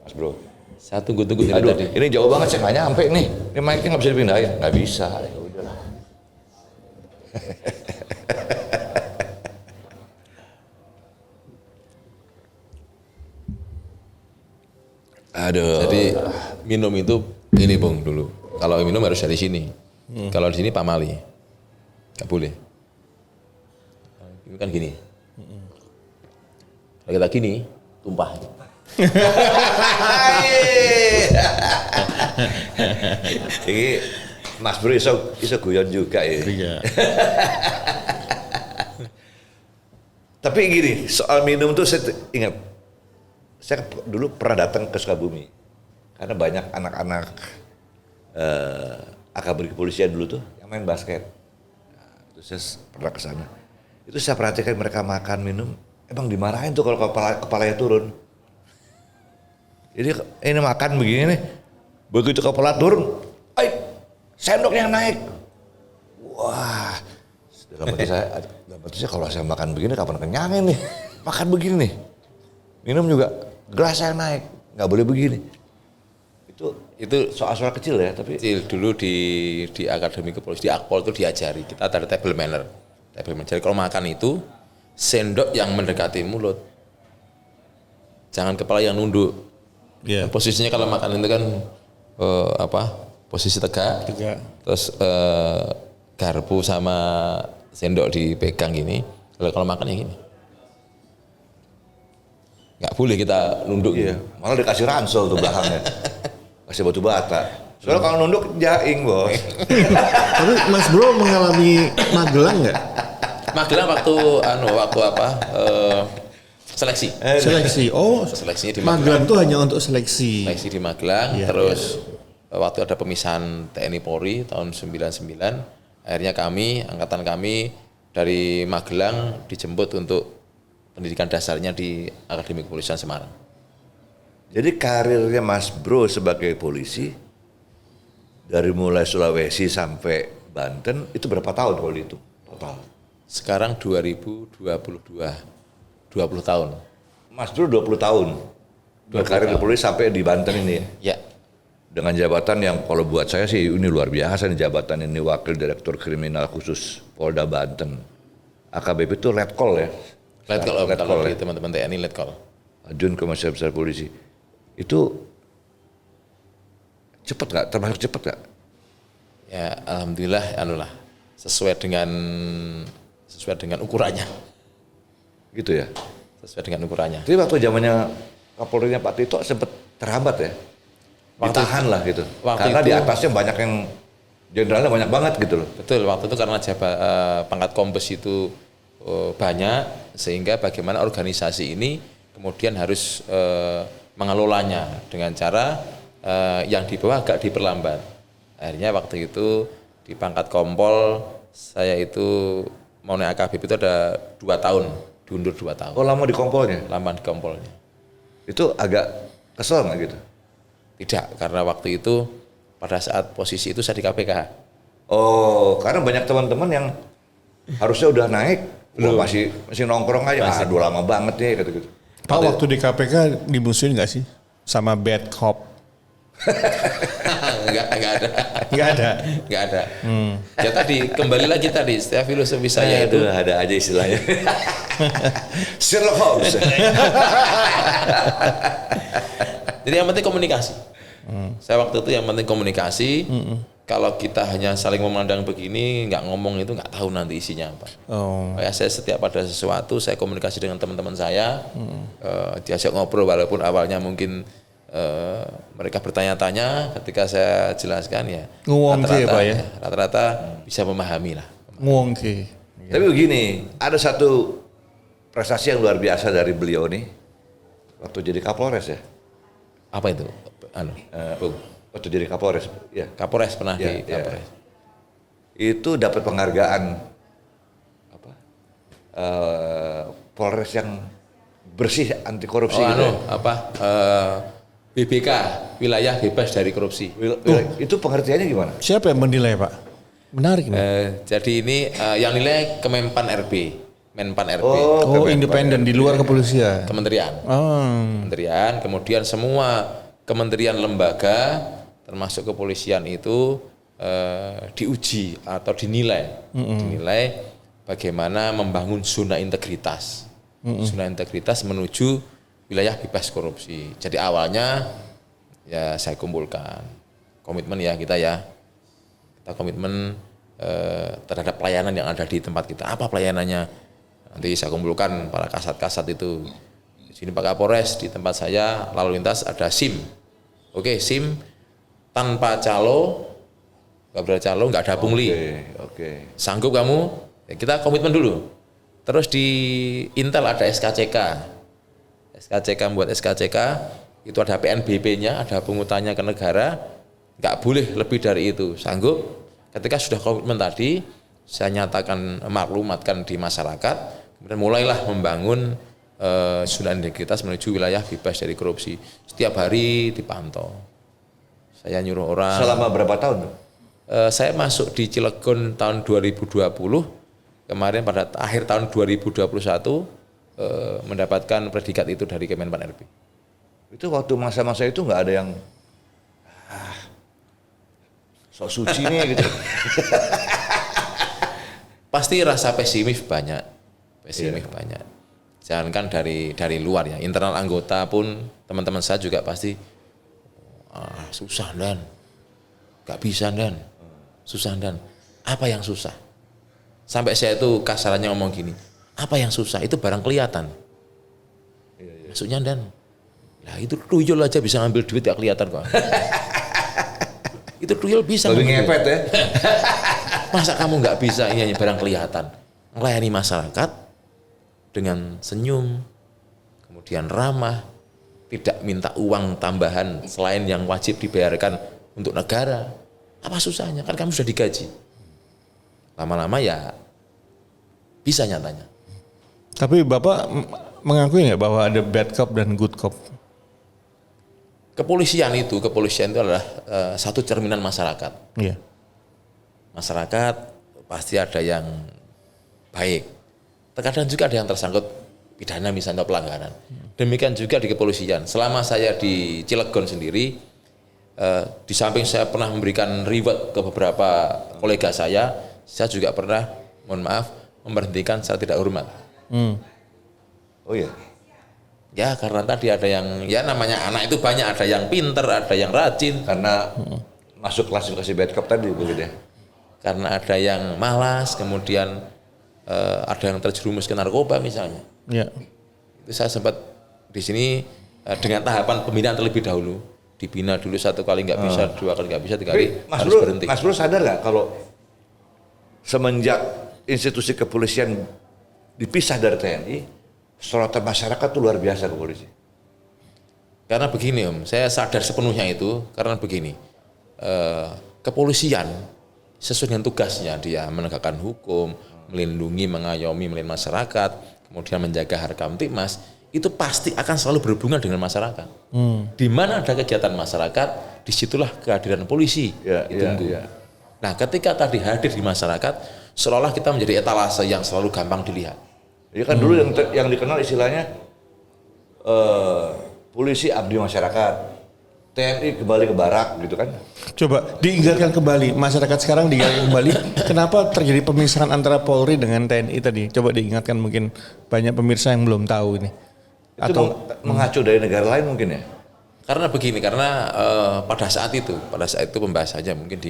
Mas Bro. saya tunggu-tunggu dari Aduh, tadi. ini jauh banget saya nggak nyampe nih. Ini mic-nya nggak bisa dipindahin, nggak bisa. Ya udahlah. Aduh. Jadi minum itu ini Bung dulu. Kalau minum harus dari sini. Kalau di sini pamali. Nggak boleh. Ini kan gini. Kalau kita gini, tumpah. Ini Mas Bro iso guyon juga ya. Iya. Tapi gini, soal minum tuh saya ingat, saya dulu pernah datang ke Sukabumi karena banyak anak-anak akabri kepolisian dulu tuh yang main basket. Nah, itu saya pernah ke sana. Itu saya perhatikan mereka makan minum, emang dimarahin tuh kalau kepalanya turun. Jadi ini makan begini nih, begitu kepala turun, sendoknya naik. Wah, dalam hati saya kalau saya makan begini kapan kenyangin nih, makan begini nih. Minum juga gelasnya naik, nggak boleh begini. Itu soal-soal kecil ya, tapi Kecil dulu di Akademi Kepolisian, di Akpol itu diajari, kita ada table manner. Jadi kalau makan itu, sendok yang mendekati mulut. Jangan kepala yang nunduk. Iya. Posisinya kalau makan itu kan posisi tegak. Terus garpu sama sendok dipegang gini. Kalau makan yang gini. Nggak boleh kita nunduk. iya, malah dikasih ransel tuh belakangnya, kasih batu bata. Soalnya kalau nunduk jaing bos. Tapi Mas Bro mengalami magelang nggak? Magelang waktu seleksi. Seleksi. Oh, Seleksinya di Magelang tuh hanya untuk seleksi. Seleksi di Magelang, Iya, terus waktu ada pemisahan TNI Polri tahun 99, akhirnya angkatan kami dari Magelang dijemput untuk pendidikan dasarnya di Akademi Kepolisian Semarang. Jadi karirnya Mas Bro sebagai polisi dari mulai Sulawesi sampai Banten itu berapa tahun kalau itu total? Sekarang 2022. 20 tahun. Mas dulu 20 tahun. Berkarir di polisi sampai di Banten ini ya. Ya, Dengan jabatan yang kalau buat saya sih ini luar biasa nih jabatan ini, Wakil Direktur Kriminal Khusus Polda Banten. AKBP itu Letkol ya. Letkol, Letkol ya. teman-teman TNI Letkol. Ajun Komisaris Besar Polisi. Itu cepet nggak? Termasuk cepet nggak? Ya, alhamdulillah, sesuai dengan ukurannya. Gitu ya. Sesuai dengan ukurannya. Jadi waktu zamannya Kapolrinya Pak Tito sempat terhambat ya. Ditahan lah gitu. Karena di atasnya banyak yang jenderalnya banyak banget gitu loh. Betul, waktu itu karena pangkat kombes itu banyak, sehingga bagaimana organisasi ini kemudian harus mengelolanya dengan cara yang di bawah agak diperlambat. Akhirnya waktu itu di pangkat kompol saya itu mau naik AKBP itu ada 2 tahun, diundur 2 tahun. Oh lama di kompolnya? Lama di kompolnya. Itu agak kesel nggak gitu? Tidak, karena waktu itu pada saat posisi itu saya di KPK. Oh, karena banyak teman-teman yang harusnya udah naik, belum masih nongkrong aja. Aduh lama banget nih gitu-gitu. Pak waktu di KPK dimusuhin nggak sih sama bad cop? Enggak ada. Nggak ada. Enggak ada. Ya tadi kembali lagi tadi setiap filosofi saya itu ada aja istilahnya. Sherlock Holmes. Jadi yang penting komunikasi. Saya waktu itu yang penting komunikasi. Kalau kita hanya saling memandang begini, nggak ngomong itu nggak tahu nanti isinya apa. Oh. Kayak saya setiap ada sesuatu, saya komunikasi dengan teman-teman saya, diajak ngobrol walaupun awalnya mungkin mereka bertanya-tanya, ketika saya jelaskan ya Nguwongke Pak ya? rata-rata bisa memahami lah. Nguwongke. Tapi begini, ada satu prestasi yang luar biasa dari beliau nih waktu jadi Kapolres ya. Apa itu? Bung. Waktu jadi Kapolres, ya. Kapolres pernah Ya, di ya. Kapolres. Itu dapat penghargaan apa? Polres yang bersih anti korupsi gitu. BBK, wilayah bebas dari korupsi. Itu pengertiannya gimana? Siapa yang menilai Pak? Menarik nih. Jadi ini yang nilai Kemenpan RB, Menpan RB, Oh independen di luar kepolisian. Kementerian. Kementerian, kemudian semua kementerian lembaga termasuk kepolisian itu diuji atau dinilai bagaimana membangun zona integritas. Zona integritas menuju wilayah bebas korupsi. Jadi awalnya ya saya kumpulkan komitmen ya kita komitmen terhadap pelayanan yang ada di tempat kita. Apa pelayanannya? Nanti saya kumpulkan para kasat-kasat itu. Di sini Pak Kapolres, di tempat saya lalu lintas ada SIM. Oke, SIM tanpa calo, nggak bercalo, nggak ada pungli. Oke. Sanggup kamu? Ya, kita komitmen dulu. Terus di Intel ada SKCK. SKCK buat SKCK itu ada PNBP-nya, ada pungutannya ke negara, nggak boleh lebih dari itu. Sanggup? Ketika sudah komitmen tadi, saya nyatakan maklumatkan di masyarakat, kemudian mulailah membangun zona integritas menuju wilayah bebas dari korupsi. Setiap hari dipantau. Saya nyuruh orang. Selama berapa tahun? Saya masuk di Cilegon tahun 2020. Kemarin pada akhir tahun 2021 mendapatkan predikat itu dari Kemenpan RB. Itu waktu masa-masa itu nggak ada yang sok suci nih gitu. Pasti rasa pesimis banyak. Banyak. Jangankan dari luar ya, internal anggota pun teman-teman saya juga pasti susah dan nggak bisa dan susah dan apa yang susah? Sampai saya itu kasarannya ngomong gini, apa yang susah itu barang kelihatan. Maksudnya dan, lah itu tuyul aja bisa ngambil duit ya kelihatan kok. Itu tuyul bisa. Lebih ngepet ya. Masa kamu nggak bisa ini barang kelihatan? Melayani masyarakat dengan senyum, kemudian ramah, tidak minta uang tambahan selain yang wajib dibayarkan untuk negara. Apa susahnya? Kan kamu sudah digaji. Lama-lama ya bisa nyatanya. Tapi Bapak mengakui nggak bahwa ada bad cop dan good cop? Kepolisian itu adalah satu cerminan masyarakat. Iya. Masyarakat pasti ada yang baik. Terkadang juga ada yang tersangkut pidana misalnya pelanggaran. Demikian juga di kepolisian. Selama saya di Cilegon sendiri, di samping saya pernah memberikan reward ke beberapa kolega saya juga pernah, mohon maaf, memberhentikan secara tidak hormat. Oh iya. Ya karena tadi ada yang, ya namanya anak itu banyak, ada yang pinter, ada yang rajin. Karena masuk klasifikasi bad cop tadi begitu ya. Karena ada yang malas, kemudian ada yang terjerumus ke narkoba misalnya. Ya. Itu saya sempat di sini dengan tahapan pembinaan terlebih dahulu. Dibina dulu 1 kali nggak bisa, 2 kali nggak bisa, 3 kali harus berhenti. Mas Bro sadar nggak kalau semenjak institusi kepolisian dipisah dari TNI, sorotan masyarakat tuh luar biasa ke polisi. Karena begini Om, saya sadar sepenuhnya itu karena begini, kepolisian sesuai dengan tugasnya dia menegakkan hukum, melindungi, mengayomi, melayani masyarakat, kemudian menjaga harkam tipmas, itu pasti akan selalu berhubungan dengan masyarakat. Di mana ada kegiatan masyarakat, disitulah kehadiran polisi ditunggu. Nah, ketika tadi hadir di masyarakat, seolah-olah kita menjadi etalase yang selalu gampang dilihat. Ya kan dulu yang dikenal istilahnya polisi abdi masyarakat, TNI kembali ke barak gitu kan. Coba diingatkan kembali, masyarakat sekarang diingatkan kembali, kenapa terjadi pemisahan antara Polri dengan TNI tadi? Coba diingatkan, mungkin banyak pemirsa yang belum tahu ini. Itu mengacu dari negara lain mungkin ya? Karena begini, karena pada saat itu pembahasannya mungkin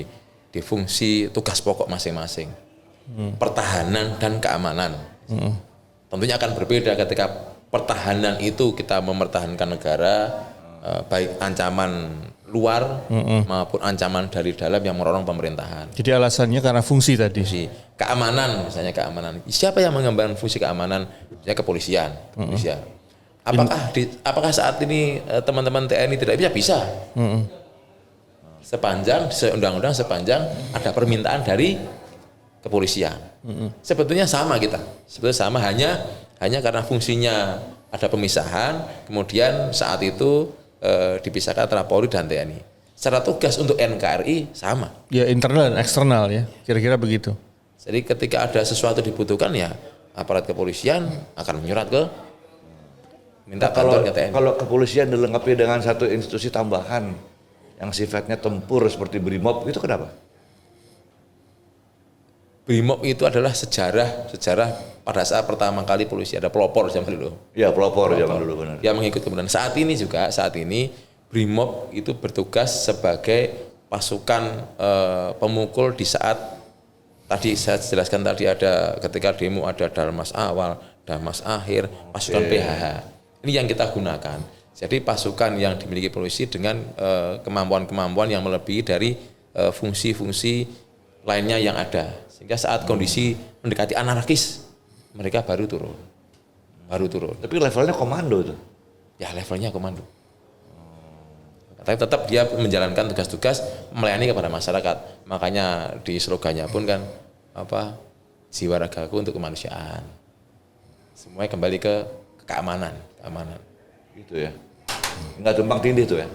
di fungsi tugas pokok masing-masing, pertahanan dan keamanan. Tentunya akan berbeda ketika pertahanan itu kita mempertahankan negara, baik ancaman luar maupun ancaman dari dalam yang merongrong pemerintahan. Jadi alasannya karena fungsi tadi. Keamanan, misalnya keamanan. Siapa yang mengemban fungsi keamanan? Misalnya kepolisian. Apakah saat ini teman-teman TNI tidak bisa? Bisa. Sepanjang undang-undang, sepanjang ada permintaan dari kepolisian. Sebetulnya sama kita. Sebetulnya sama, hanya karena fungsinya ada pemisahan, kemudian saat itu dipisahkan antara Polri dan TNI. Secara tugas untuk NKRI sama. Ya internal dan eksternal ya, kira-kira begitu. Jadi ketika ada sesuatu dibutuhkan ya aparat kepolisian akan menyurat ke minta bantuan ke TNI. Kalau kepolisian dilengkapi dengan satu institusi tambahan yang sifatnya tempur seperti BRIMOB, itu kenapa? BRIMOB itu adalah sejarah pada saat pertama kali polisi ada pelopor zaman dulu. Iya, pelopor zaman dulu benar. Yang mengikut kemudian saat ini BRIMOB itu bertugas sebagai pasukan pemukul di saat tadi saya jelaskan tadi ada ketika demo ada Darmas awal, Darmas akhir, pasukan PHH. Ini yang kita gunakan. Jadi pasukan yang dimiliki polisi dengan kemampuan-kemampuan yang melebihi dari fungsi-fungsi lainnya yang ada. Sehingga saat kondisi mendekati anarkis, mereka baru turun. Tapi levelnya komando tuh. Ya levelnya komando. Tapi tetap dia menjalankan tugas-tugas melayani kepada masyarakat. Makanya di slogannya pun kan jiwa ragaku untuk kemanusiaan. Semuanya kembali ke keamanan. Gitu ya. Enggak tumpang tindih tuh ya.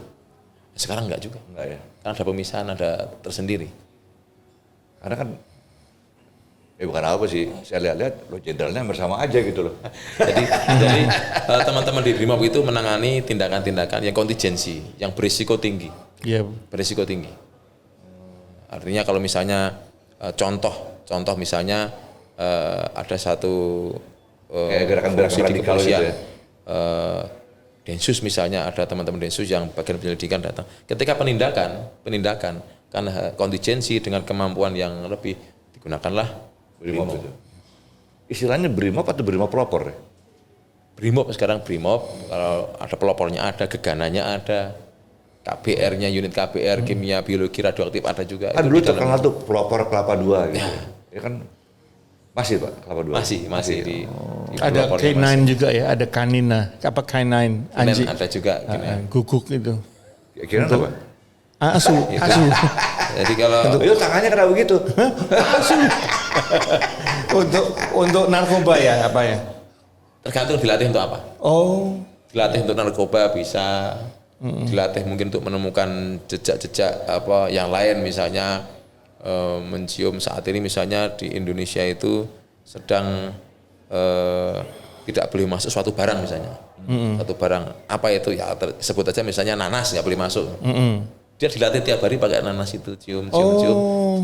Sekarang enggak juga. Enggak ya. Karena ada pemisahan, ada tersendiri. Karena kan bukan apa sih, saya lihat lo jenderalnya bersama aja gitu loh. jadi teman-teman di BRIMOB itu menangani tindakan-tindakan yang kontingensi, yang berisiko tinggi. Iya. Berisiko tinggi. Artinya kalau misalnya contoh misalnya ada satu kayak gerakan-gerakan radikal gitu ya. Densus misalnya, ada teman-teman Densus yang bagian penyelidikan datang. Ketika penindakan karena kontingensi dengan kemampuan yang lebih digunakanlah BRIMOB itu. Istilahnya BRIMOB atau BRIMOB pelopor ya? BRIMOB sekarang BRIMOB, kalau ada pelopornya ada, gegananya ada, KBR-nya, unit KBR, kimia, biologi, radioaktif ada juga. Kan dulu terkenal tuh pelopor Kelapa 2 gitu. Ya kan masih Pak, Kelapa 2? Masih di ada K9 juga ya, ada kanina, K9, anjing. Ada juga. Guguk itu. Kira apa? Asu. Jadi kalau itu tangannya kenapa begitu? Asu. untuk narkoba ya apa ya? Tergantung dilatih untuk apa. Oh. Dilatih untuk narkoba bisa, dilatih mungkin untuk menemukan jejak-jejak yang lain, misalnya mencium saat ini misalnya di Indonesia itu sedang tidak boleh masuk suatu barang misalnya. Suatu barang apa itu ya sebut aja misalnya nanas nggak boleh masuk. Dia dilatih tiap hari pakai nanas itu cium.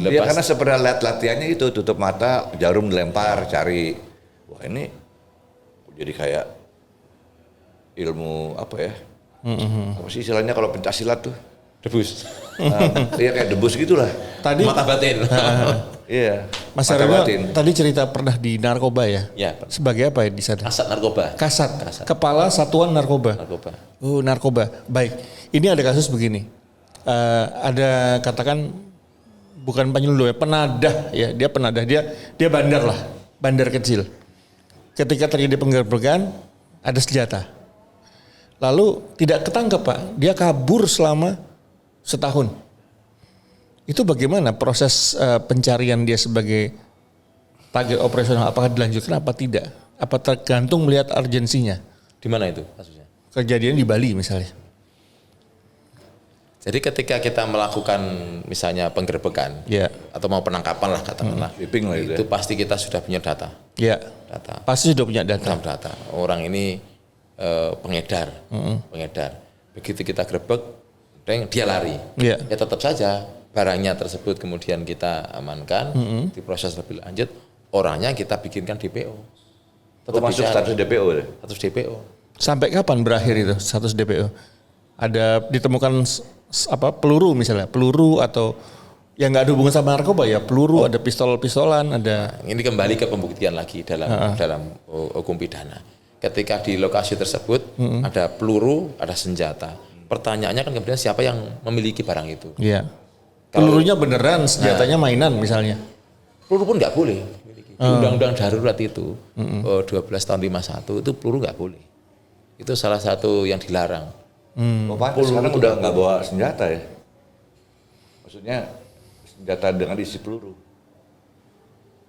Ya karena sebenarnya latihannya itu tutup mata, jarum dilempar, cari. Wah ini jadi kayak ilmu apa ya? Apa sih istilahnya kalau pencaksilat tuh? Debus. Iya kayak debus gitulah. Tadi Mata batin. Iya. Mas mata Aryo batin. tadi cerita pernah di narkoba ya? Ya. Sebagai apa ya di sana? Kasat narkoba. Kasat. Kepala Satuan Narkoba. Narkoba. Oh, narkoba. Baik. Ini ada kasus begini. Ada katakan bukan penyelundup ya, penadah ya. Dia penadah. Dia bandar lah. Bandar kecil. Ketika terjadi penggerbekan ada senjata. Lalu tidak ketangkep Pak. Dia kabur selama setahun. Itu bagaimana proses pencarian dia sebagai target operasional? Apakah dilanjutkan apa tidak? Apa tergantung melihat urgensinya? Di mana itu kasusnya? Kejadian di Bali misalnya. Jadi ketika kita melakukan misalnya penggerbekan Ya. atau mau penangkapan lah katakanlah, Sweeping lah itu ya. itu pasti kita sudah punya data. Ya. Data. Pasti sudah punya data. Dalam data. Orang ini pengedar. Begitu kita gerebek, dia lari. Ya. Ya tetap saja barangnya tersebut kemudian kita amankan, diproses lebih lanjut, orangnya kita bikinkan DPO. Tetap Masuk bicara. status DPO ya? Status DPO. Sampai kapan berakhir itu status DPO? Ada ditemukan peluru misalnya, peluru atau yang nggak ada hubungan sama narkoba ya, peluru, ada pistol-pistolan, ada. Ini kembali ke pembuktian lagi dalam hukum pidana. Ketika di lokasi tersebut ada peluru, ada senjata. Pertanyaannya kan kemudian siapa yang memiliki barang itu? Iya. Pelurunya beneran, senjatanya mainan misalnya. Peluru pun nggak boleh. Di Undang-Undang Darurat itu 12 tahun 51 itu peluru nggak boleh. Itu salah satu yang dilarang. Sekarang udah nggak bawa senjata ya? Maksudnya senjata dengan isi peluru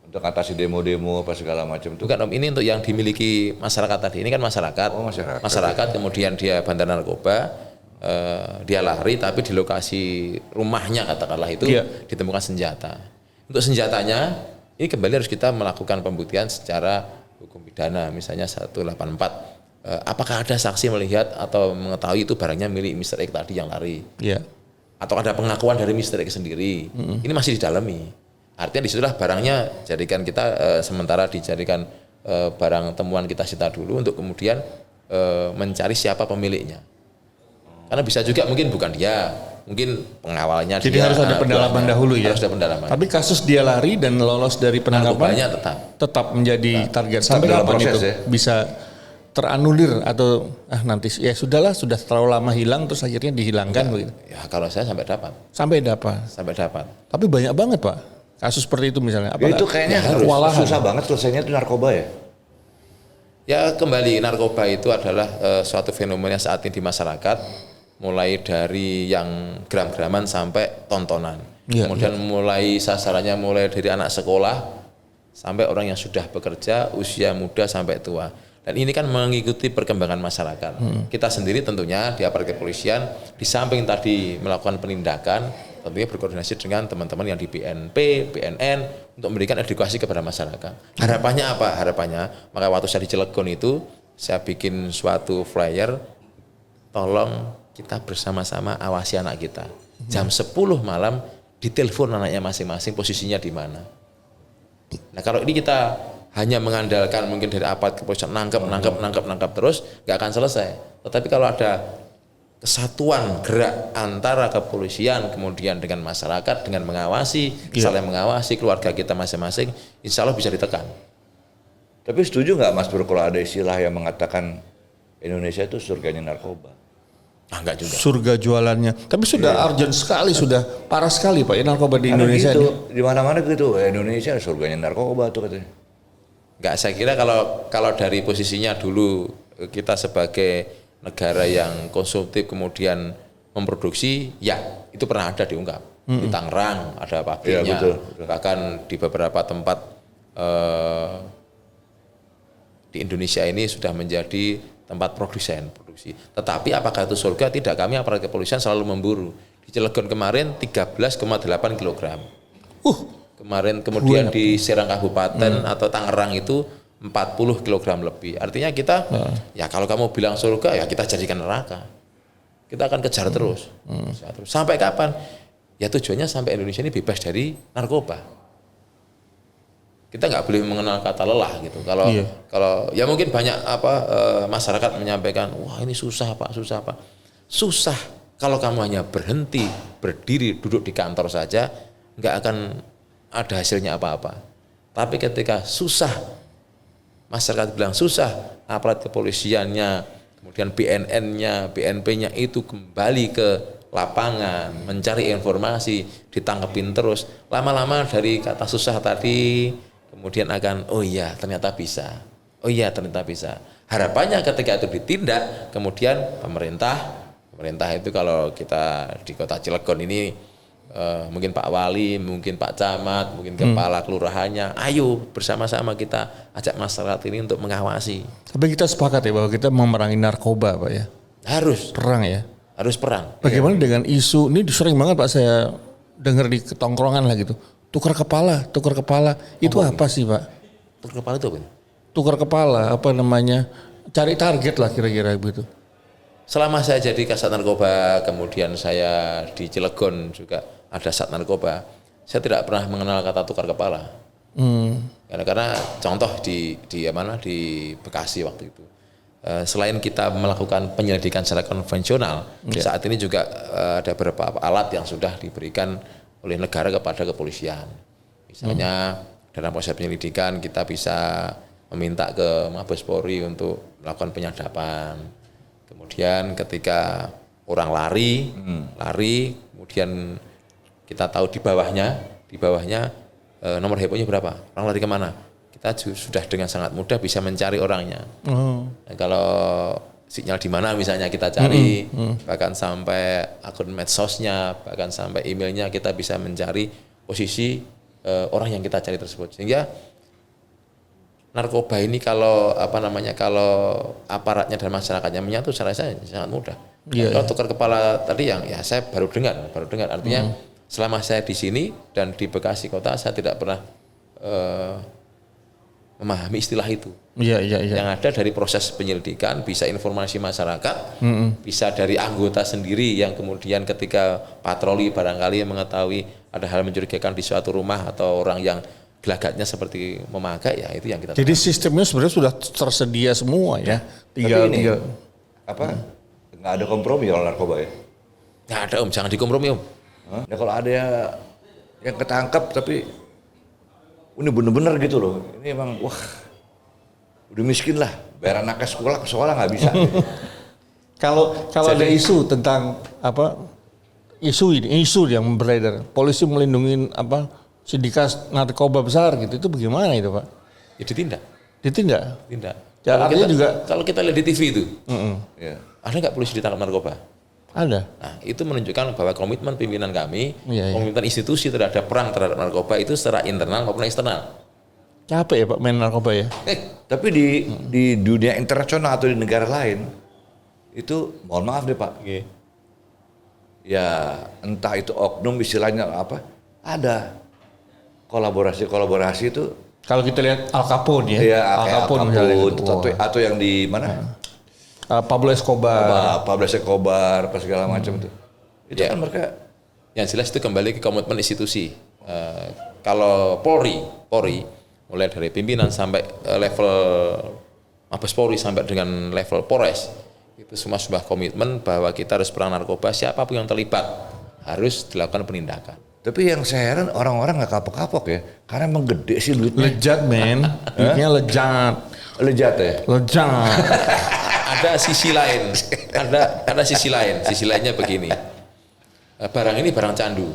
untuk atasi demo-demo apa segala macam itu. Bukan Om, ini untuk yang dimiliki masyarakat tadi. Ini kan masyarakat. Oh, masyarakat. Masyarakat kemudian dia bandar narkoba, dia lari tapi di lokasi rumahnya katakanlah itu ditemukan senjata. Untuk senjatanya ini kembali harus kita melakukan pembuktian secara hukum pidana, misalnya 184. Apakah ada saksi melihat atau mengetahui itu barangnya milik Mr. X tadi yang lari? Iya. Atau ada pengakuan dari Mr. X sendiri? Ini masih didalami. Artinya disitulah barangnya jadikan kita sementara dijadikan barang temuan kita sita dulu untuk kemudian mencari siapa pemiliknya. Karena bisa juga mungkin bukan dia, mungkin pengawalnya. Jadi dia, harus ada pendalaman dahulu ya. Harus ada pendalaman. Tapi kasus dia lari dan lolos dari penangkapan Narkobanya tetap menjadi target. Sampai dalam kapan proses itu ya? bisa teranulir atau nanti ya sudahlah, sudah terlalu lama hilang terus akhirnya dihilangkan begitu. Ya kalau saya sampai dapat. Sampai dapat. Tapi banyak banget Pak kasus seperti itu misalnya. Ya itu kayaknya harus kewalahan. susah banget selesainya itu narkoba ya. Ya kembali narkoba itu adalah suatu fenomena saat ini di masyarakat, mulai dari yang gram-graman sampai tontonan. Ya, Kemudian mulai sasarannya mulai dari anak sekolah sampai orang yang sudah bekerja, usia muda sampai tua. Dan ini kan mengikuti perkembangan masyarakat. Kita sendiri tentunya di aparat kepolisian di samping tadi melakukan penindakan, tentunya berkoordinasi dengan teman-teman yang di BNP, BNN untuk memberikan edukasi kepada masyarakat. Harapannya apa? Harapannya, maka waktu saya di Cilegon itu saya bikin suatu flyer, tolong kita bersama-sama awasi anak kita. Jam 10 malam ditelepon anaknya masing-masing posisinya di mana. Nah kalau ini kita hanya mengandalkan mungkin dari aparat kepolisian nangkep terus nggak akan selesai. Tetapi kalau ada kesatuan gerak antara kepolisian kemudian dengan masyarakat dengan mengawasi, saling mengawasi keluarga kita masing-masing, insya Allah bisa ditekan. Tapi setuju nggak Mas Bro kalau ada istilah yang mengatakan Indonesia itu surganya narkoba? Enggak juga. Surga jualannya. Tapi sudah urgent sekali, sudah parah sekali Pak ya narkoba di Karena Indonesia. gitu, di mana-mana gitu, Indonesia surganya narkoba tuh katanya. Enggak, saya kira kalau dari posisinya dulu kita sebagai negara yang konsumtif kemudian memproduksi, ya itu pernah ada diungkap. Di Tangerang ada pabriknya, ya, betul. Bahkan di beberapa tempat di Indonesia ini sudah menjadi tempat produksi. Tetapi apakah itu surga? Tidak, kami aparat kepolisian selalu memburu. Di Cilegon kemarin 13,8 kilogram. Kemarin kemudian di Serang Kabupaten atau Tangerang itu 40 kg lebih. Artinya kita, ya kalau kamu bilang surga, ya kita jadikan neraka. Kita akan kejar terus. Sampai kapan? Ya tujuannya sampai Indonesia ini bebas dari narkoba. Kita nggak boleh mengenal kata lelah gitu. Kalau ya mungkin banyak masyarakat menyampaikan, wah ini susah Pak, susah Pak. Susah kalau kamu hanya berhenti, berdiri, duduk di kantor saja, nggak akan ada hasilnya apa-apa. Tapi ketika susah, masyarakat bilang susah, aparat kepolisiannya, kemudian BNN-nya, BNP-nya itu kembali ke lapangan, mencari informasi, ditangkepin terus. Lama-lama dari kata susah tadi, kemudian akan, oh iya ternyata bisa. Oh iya ternyata bisa. Harapannya ketika itu ditindak, kemudian pemerintah itu kalau kita di kota Cilegon ini, mungkin Pak Wali, mungkin Pak Camat, mungkin kepala kelurahannya, ayo bersama-sama kita ajak masyarakat ini untuk mengawasi. Tapi kita sepakat ya bahwa kita memerangi narkoba Pak ya. Harus Ya. harus perang. Bagaimana dengan isu, ini sering banget Pak saya dengar di ketongkrongan lah gitu. Tukar kepala. Itu apa sih Pak? Tukar kepala itu apa? Tukar kepala, apa namanya, cari target lah kira-kira begitu. Selama saya jadi Kasat Narkoba, kemudian saya di Cilegon juga ada Sat Narkoba, saya tidak pernah mengenal kata tukar kepala. Karena contoh di Bekasi waktu itu, selain kita melakukan penyelidikan secara konvensional, saat ini juga ada beberapa alat yang sudah diberikan oleh negara kepada kepolisian. Misalnya dalam proses penyelidikan kita bisa meminta ke Mabes Polri untuk melakukan penyadapan. Kemudian ketika orang lari, kemudian kita tahu di bawahnya nomor HPO-nya berapa, orang lari kemana, kita sudah dengan sangat mudah bisa mencari orangnya. Nah, kalau sinyal di mana misalnya kita cari, bahkan sampai akun medsosnya, bahkan sampai emailnya kita bisa mencari posisi orang yang kita cari tersebut. Sehingga narkoba ini kalau aparatnya dan masyarakatnya menyatu, saya rasa sangat mudah. Kalau tukar kepala tadi yang ya saya baru dengar artinya selama saya di sini dan di Bekasi kota saya tidak pernah memahami istilah itu. Yang ada dari proses penyelidikan bisa informasi masyarakat, bisa dari anggota sendiri yang kemudian ketika patroli barangkali mengetahui ada hal mencurigakan di suatu rumah atau orang yang gelagatnya seperti memakai, ya itu yang kita. Jadi sistemnya sebenarnya sudah tersedia semua ya. Tinggal nggak ada kompromi kalau narkoba ya? Nggak ada Om, jangan dikompromi Om. Nah kalau ada yang ketangkap tapi ini bener-bener gitu loh, ini emang wah udah miskin lah, bayar anaknya ke sekolah nggak bisa. Kalau ada isu tentang isu yang beredar, polisi melindungi sindikat narkoba besar gitu, itu bagaimana itu Pak? Ya ditindak. Ditindak. Ya, kalau kita lihat di TV itu, ada nggak polisi ditangkap narkoba? Ada. Nah, itu menunjukkan bahwa komitmen pimpinan kami, komitmen institusi terhadap perang terhadap narkoba itu secara internal maupun eksternal. Capek ya Pak main narkoba ya? Tapi di dunia internasional atau di negara lain, itu mohon maaf deh Pak. Ya entah itu oknum istilahnya apa, ada kolaborasi itu. Kalau kita lihat Al Capone ya. Iya, Al Capone atau yang di mana? Pablo Escobar, apa segala macam itu. Itu kan mereka. Yang jelas itu kembali ke komitmen institusi. Kalau Polri, mulai dari pimpinan sampai level Mabes Polri sampai dengan level Polres, itu semua sebuah komitmen bahwa kita harus perang narkoba, siapapun yang terlibat harus dilakukan penindakan. Tapi yang saya heran orang-orang nggak kapok-kapok ya, karena emang gede sih duitnya. Lejat men, duitnya lejat. Lejat ya? Lejat. Ada sisi lain, ada sisi lain. Sisi lainnya begini, barang ini barang candu,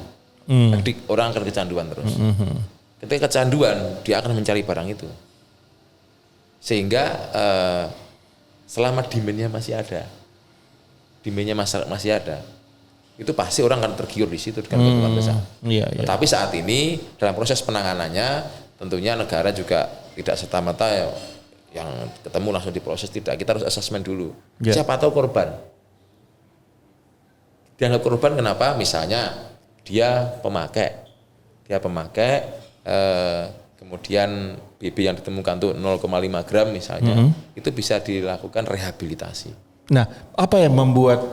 orang akan kecanduan terus. Ketika kecanduan, dia akan mencari barang itu, sehingga selama demand-nya masih ada, masih ada, itu pasti orang akan tergiur di situ dengan keuntungan besar. Tapi saat ini dalam proses penanganannya, tentunya negara juga tidak serta-merta yang ketemu langsung diproses, tidak. Kita harus asesmen dulu. Siapa tahu korban. Dianggap korban kenapa? Misalnya dia pemakai, kemudian BB yang ditemukan tuh 0,5 gram misalnya, itu bisa dilakukan rehabilitasi. Nah, apa yang membuat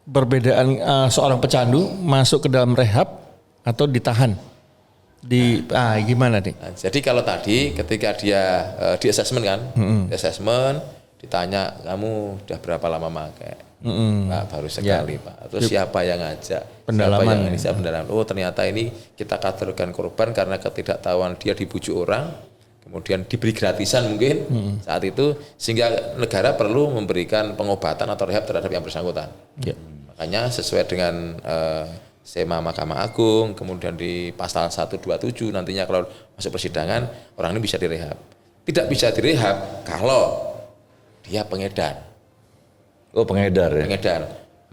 perbedaan seorang pecandu masuk ke dalam rehab atau ditahan? Gimana nih? Nah, jadi kalau tadi ketika dia di assessment kan, di assessment ditanya kamu udah berapa lama pakai? Pak, baru sekali Pak. Terus siapa yang ngajak? Pendalaman. Siapa pendalaman? Oh ternyata ini kita kategorikan korban karena ketidaktahuan dia dibujuk orang, kemudian diberi gratisan mungkin saat itu, sehingga negara perlu memberikan pengobatan atau rehab terhadap yang bersangkutan. Makanya sesuai dengan SEMA Mahkamah Agung, kemudian di pasal 127 nantinya kalau masuk persidangan orang ini bisa direhab. Tidak bisa direhab kalau dia pengedar. Oh pengedar ya? Pengedar.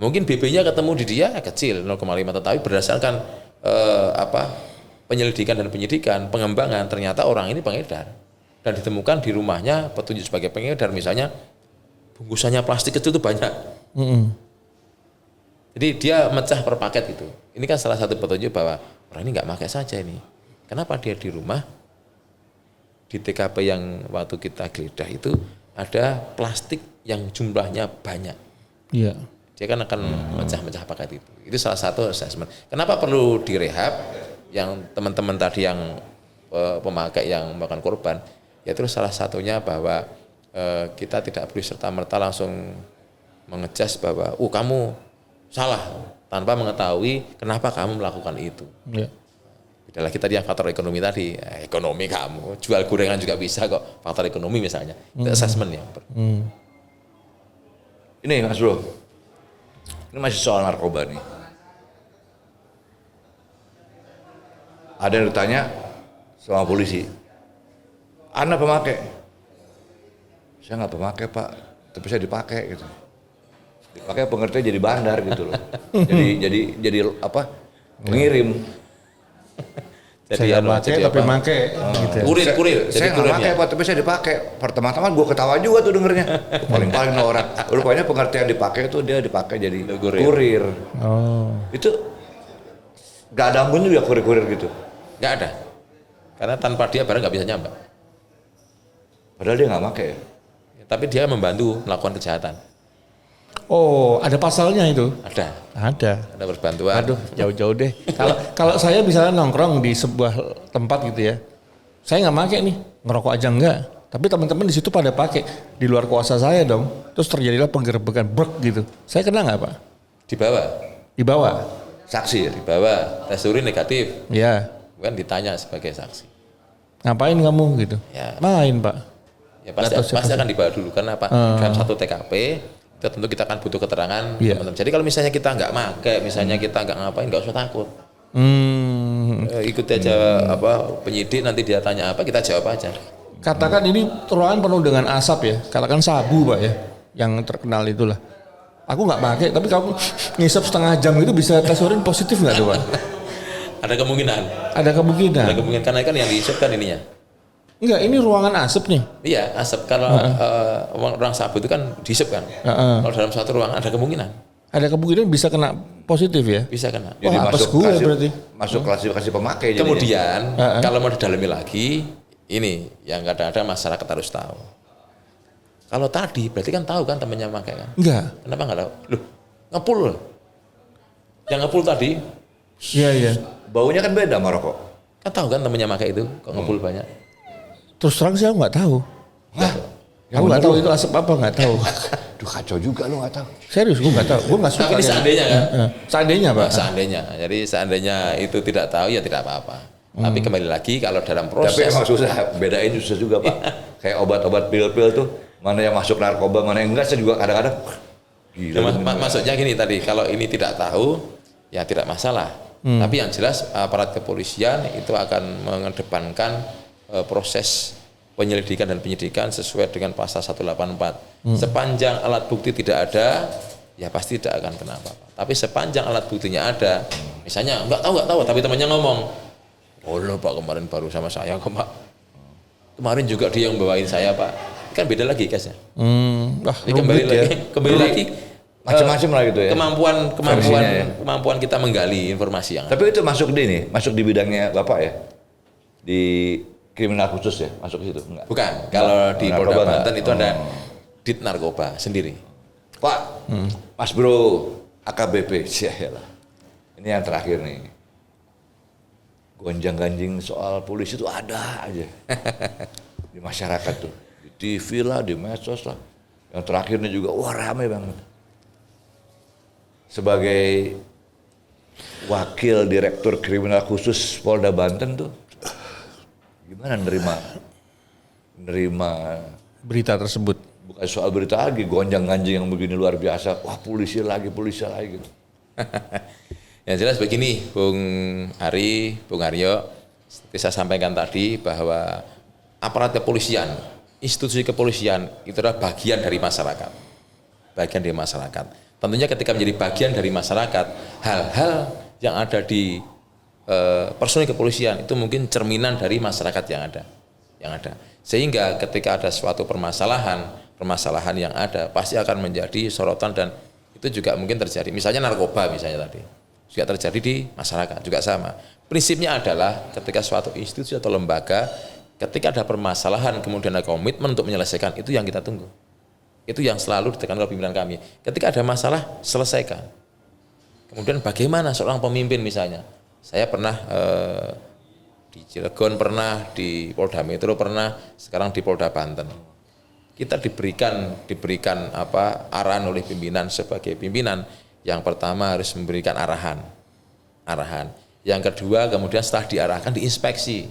Mungkin BB-nya ketemu di dia kecil 0,5, tetapi berdasarkan penyelidikan dan penyidikan, pengembangan ternyata orang ini pengedar dan ditemukan di rumahnya petunjuk sebagai pengedar, misalnya bungkusannya plastik kecil itu banyak. Jadi dia mecah per paket gitu. Ini kan salah satu petunjuk bahwa orang ini nggak pakai saja ini. Kenapa dia di rumah di TKP yang waktu kita geledah itu ada plastik yang jumlahnya banyak. Iya. Dia kan akan mecah-mecah paket itu. Itu salah satu assessment. Kenapa perlu direhab? Yang teman-teman tadi yang pemakai yang melakukan korban, ya terus salah satunya bahwa kita tidak perlu serta-merta langsung mengejas bahwa kamu salah tanpa mengetahui kenapa kamu melakukan itu. Iya. Beda lagi tadi yang faktor ekonomi tadi, ekonomi kamu jual gorengan juga bisa kok, faktor ekonomi misalnya. Itu assessment yang Ini Mas Bro, ini masih soal narkoba nih. Ada yang ditanya sama polisi, Anda pemakai? Saya nggak pemakai Pak, tapi saya dipakai gitu. Dipakai pengertian jadi bandar gitu loh. jadi apa? Pengirim. Saya nggak pakai tapi pakai. Gitu ya. Kurir. Saya nggak pakai Pak, tapi saya dipakai. Pertama-tama gue ketawa juga tuh dengernya. Paling orang. Rupanya pengertian dipakai itu dia dipakai jadi kurir. Oh. Itu nggak ada ampun juga kurir-kurir gitu. Nggak ada. Karena tanpa dia barang nggak bisa nyampe. Padahal dia nggak pakai. Tapi dia membantu melakukan kejahatan. Oh, ada pasalnya itu? Ada Perbantuan. Aduh, jauh-jauh deh. Kalau saya misalnya nongkrong di sebuah tempat gitu ya, saya nggak pakai nih, ngerokok aja enggak. Tapi teman-teman di situ pada pakai, di luar kuasa saya dong. Terus terjadilah penggerebekan, brek gitu. Saya kena nggak Pak? Dibawa. Saksi ya? Dibawa. Tes urin negatif. Iya. Kan ditanya sebagai saksi. Ngapain kamu gitu? Ya. Main Pak. Ya pasti akan dibawa dulu karena apa? Dalam satu TKP itu tentu kita akan butuh keterangan teman-teman. Jadi kalau misalnya kita nggak pakai, misalnya kita nggak ngapain, nggak usah takut. Ikuti aja penyidik, nanti dia tanya apa kita jawab aja. Katakan ini ruangan penuh dengan asap ya, katakan sabu Pak ya, yang terkenal itulah. Aku nggak pakai, tapi kamu ngisap setengah jam itu bisa tes urin positif nggak tuh Pak? Ada kemungkinan. Ada kemungkinan Karena kan yang diisap kan ininya. Enggak, ini ruangan asap nih. Iya, asap. Kalau ruang sabu itu kan diisap kan. Kalau dalam satu ruangan ada kemungkinan. Ada kemungkinan bisa kena positif ya? Bisa kena. Jadi Wah, apes gue berarti. Masuk klasifikasi pemakai. Kemudian kalau mau didalami lagi, ini yang kadang-kadang masyarakat harus tahu. Kalau tadi berarti kan tahu kan temannya pakai kan? Enggak. Kenapa nggak tahu? Loh, ngepul. Yang ngepul tadi. Iya. Baunya kan beda sama rokok. Kan tahu kan temannya pakai itu, kok ngepul banyak. Terus terang sih aku nggak tahu. Aku nggak tahu itu asap apa, nggak tahu. Duh kacau juga lu nggak tahu. Serius gue nggak tahu. Gue nggak suka. Tapi ini seandainya kan? Seandainya Pak. Seandainya. Jadi seandainya itu tidak tahu ya tidak apa-apa. Tapi kembali lagi kalau dalam proses. Tapi emang susah, bedain susah juga Pak. Kayak obat-obat pil-pil tuh, mana yang masuk narkoba, mana yang enggak, saya juga kadang-kadang gila. Maksudnya gini tadi, kalau ini tidak tahu, ya tidak masalah. Tapi yang jelas aparat kepolisian itu akan mengedepankan proses penyelidikan dan penyidikan sesuai dengan pasal 184. Sepanjang alat bukti tidak ada, ya pasti tidak akan kena apa-apa. Tapi sepanjang alat buktinya ada, misalnya nggak tahu, tapi temannya ngomong, oh lo Pak kemarin baru sama saya kok Pak. Kemarin juga dia yang bawain saya Pak. Kan beda lagi kasnya. Wah, kembali lagi macam-macam lah gitu ya. Kemampuan kita menggali informasi yang Tapi itu masuk di bidangnya Bapak ya? Di kriminal khusus ya masuk ke situ? Enggak. Bukan, kalau di Narkoba Polda enggak? Banten itu ada Dit Narkoba sendiri. Pak, Mas Bro, AKBP, sialah. Ini yang terakhir nih. Gonjang-ganjing soal polisi itu ada aja di masyarakat tuh, di TV lah, di medsos lah. Yang terakhir ini juga, wah ramai banget. Sebagai wakil direktur kriminal khusus Polda Banten tuh, gimana nerima Berita tersebut. bukan soal berita lagi, gonjang-ganjing yang begini luar biasa, wah polisi lagi gitu. Yang jelas begini, Bung Ari, Bung Aryo, seperti saya sampaikan tadi bahwa aparat kepolisian, institusi kepolisian itu adalah bagian dari masyarakat. Bagian dari masyarakat. Tentunya ketika menjadi bagian dari masyarakat, hal-hal yang ada di personil kepolisian itu mungkin cerminan dari masyarakat yang ada. Sehingga ketika ada suatu permasalahan yang ada pasti akan menjadi sorotan dan itu juga mungkin terjadi. Misalnya narkoba misalnya tadi. Juga terjadi di masyarakat, juga sama. Prinsipnya adalah ketika suatu institusi atau lembaga, ketika ada permasalahan kemudian ada komitmen untuk menyelesaikan, itu yang kita tunggu. Itu yang selalu ditekankan oleh pimpinan kami. Ketika ada masalah, selesaikan. Kemudian bagaimana seorang pemimpin misalnya, saya pernah di Cilegon, pernah di Polda Metro, pernah sekarang di Polda Banten. Kita diberikan arahan oleh pimpinan sebagai pimpinan. Yang pertama harus memberikan arahan. Yang kedua kemudian setelah diarahkan diinspeksi.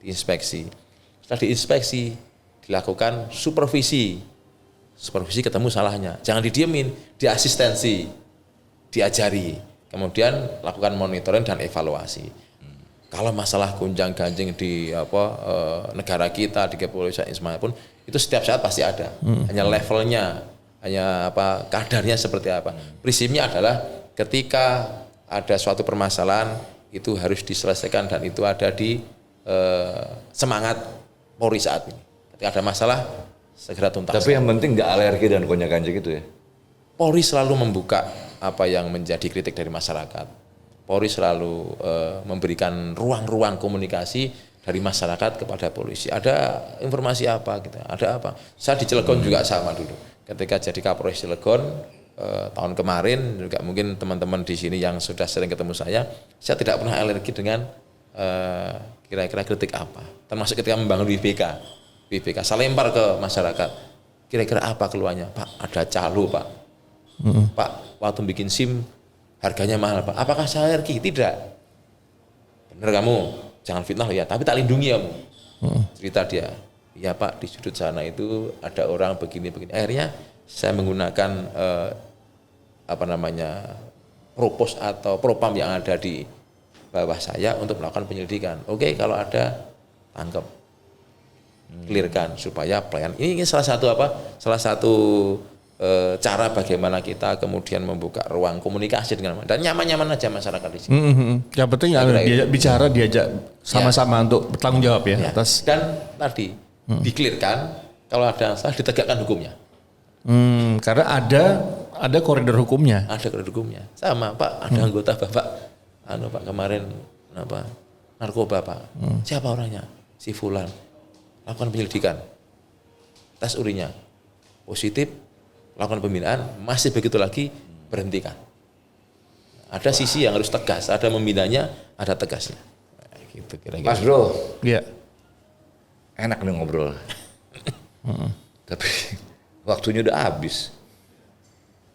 Setelah diinspeksi dilakukan supervisi ketemu salahnya. Jangan didiemin, diasistensi, diajari. Kemudian lakukan monitoring dan evaluasi. Kalau masalah gonjang-ganjing di negara kita, di kepolisian pun itu setiap saat pasti ada. Hanya levelnya, kadarnya seperti apa. Prinsipnya adalah ketika ada suatu permasalahan itu harus diselesaikan dan itu ada di semangat Polri saat ini. Ketika ada masalah segera tuntas. Tapi yang penting nggak alergi dan gonjang-ganjing itu ya. Polri selalu membuka apa yang menjadi kritik dari masyarakat. Polri selalu memberikan ruang-ruang komunikasi dari masyarakat kepada polisi. Ada informasi apa gitu, ada apa. Saya di Cilegon juga sama dulu. Ketika jadi Kapolres Cilegon tahun kemarin juga mungkin teman-teman di sini yang sudah sering ketemu saya tidak pernah alergi dengan kira-kira kritik apa. Termasuk ketika membangun WBK, saya lempar ke masyarakat. Kira-kira apa keluhannya? Pak, ada calo Pak. Pak, waktu bikin SIM harganya mahal Pak. Apakah saya alergi? Tidak. Benar kamu, jangan fitnah ya. Tapi tak lindungi kamu. Cerita dia. Ya Pak, di sudut sana itu ada orang begini. Akhirnya saya menggunakan propos atau propam yang ada di bawah saya untuk melakukan penyelidikan. Oke, kalau ada tangkap, clearkan supaya pelayan. Ini salah satu cara bagaimana kita kemudian membuka ruang komunikasi dengan dan nyaman-nyaman aja masyarakat di sini. Yang penting diajak sama-sama untuk bertanggung jawab ya atas. Dan tadi diklirkan, kalau ada salah ditegakkan hukumnya. Karena ada koridor hukumnya. Ada koridor hukumnya. Sama Pak, ada anggota Bapak, Pak kemarin narkoba Pak. Siapa orangnya? Si Fulan. Lakukan penyelidikan. Tes urinnya positif, lakukan pembinaan, masih begitu lagi berhentikan. Ada sisi yang harus tegas, ada membinanya, ada tegasnya. Gitu kira-kira. Mas Bro. Iya. Enak nih ngobrol. Tapi waktunya udah habis.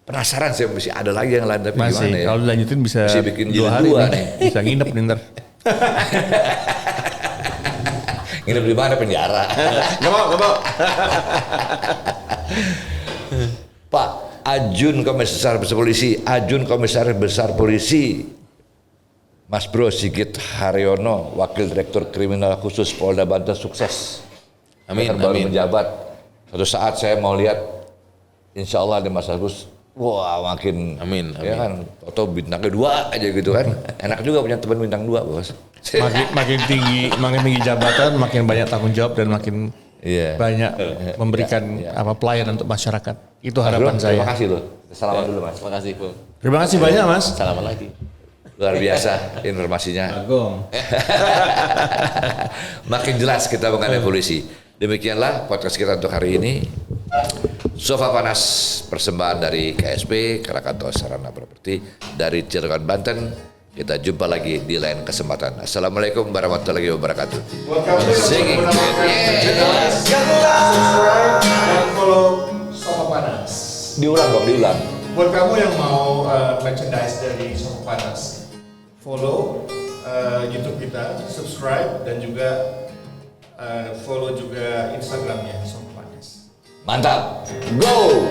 Penasaran sih masih ada lagi yang lain tapi Masih, gimana ya? kalau dilanjutin bisa bikin 2 jilid hari 2 nih. Bisa nginep nih ntar. Nginep di mana penjara? Gak mau. Pak, Ajun Komisaris Besar Polisi Mas Bro Sigit Haryono, Wakil Direktur Kriminal Khusus Polda Banten, sukses. Amin. Baru menjabat. Suatu saat saya mau lihat, insya Allah di Mas Agus, wah makin, Amin. ya kan, atau bintangnya 2 aja gitu kan. Enak juga punya teman bintang 2 bos. makin tinggi jabatan, makin banyak tanggung jawab dan makin banyak memberikan pelayanan untuk masyarakat. Itu harapan Bro, saya. Terima kasih loh. Salaman dulu Mas. Terima kasih Bu. Terima kasih banyak Mas. Salaman lagi. Luar biasa informasinya. Agung. Makin jelas kita mengenai polisi. Demikianlah podcast kita untuk hari ini. Sofa Panas persembahan dari KSP Krakatau Sarana Properti dari Cilegon, Banten. Kita jumpa lagi di lain kesempatan. Assalamualaikum warahmatullahi wabarakatuh. Singing. Subscribe dan follow Sofa Panas. Diulang dong, diulang. Buat kamu yang mau merchandise dari Sofa Panas, follow YouTube kita, subscribe dan juga follow juga Instagramnya Sofa Panas. Mantap. Go.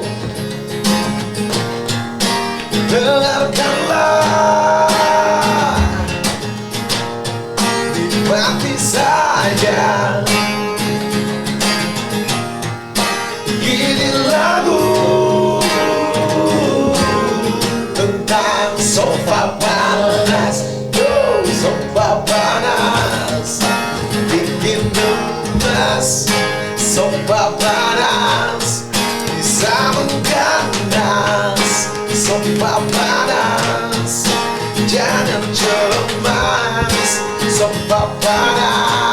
Dengarkanlah, nikmati saja. Ini lagu tentang Sofa Panas. Oh, Sofa Panas bikin emas. Sofa Panas bisa mengganas. Sofa Panas jangan cemas. Sofa Panas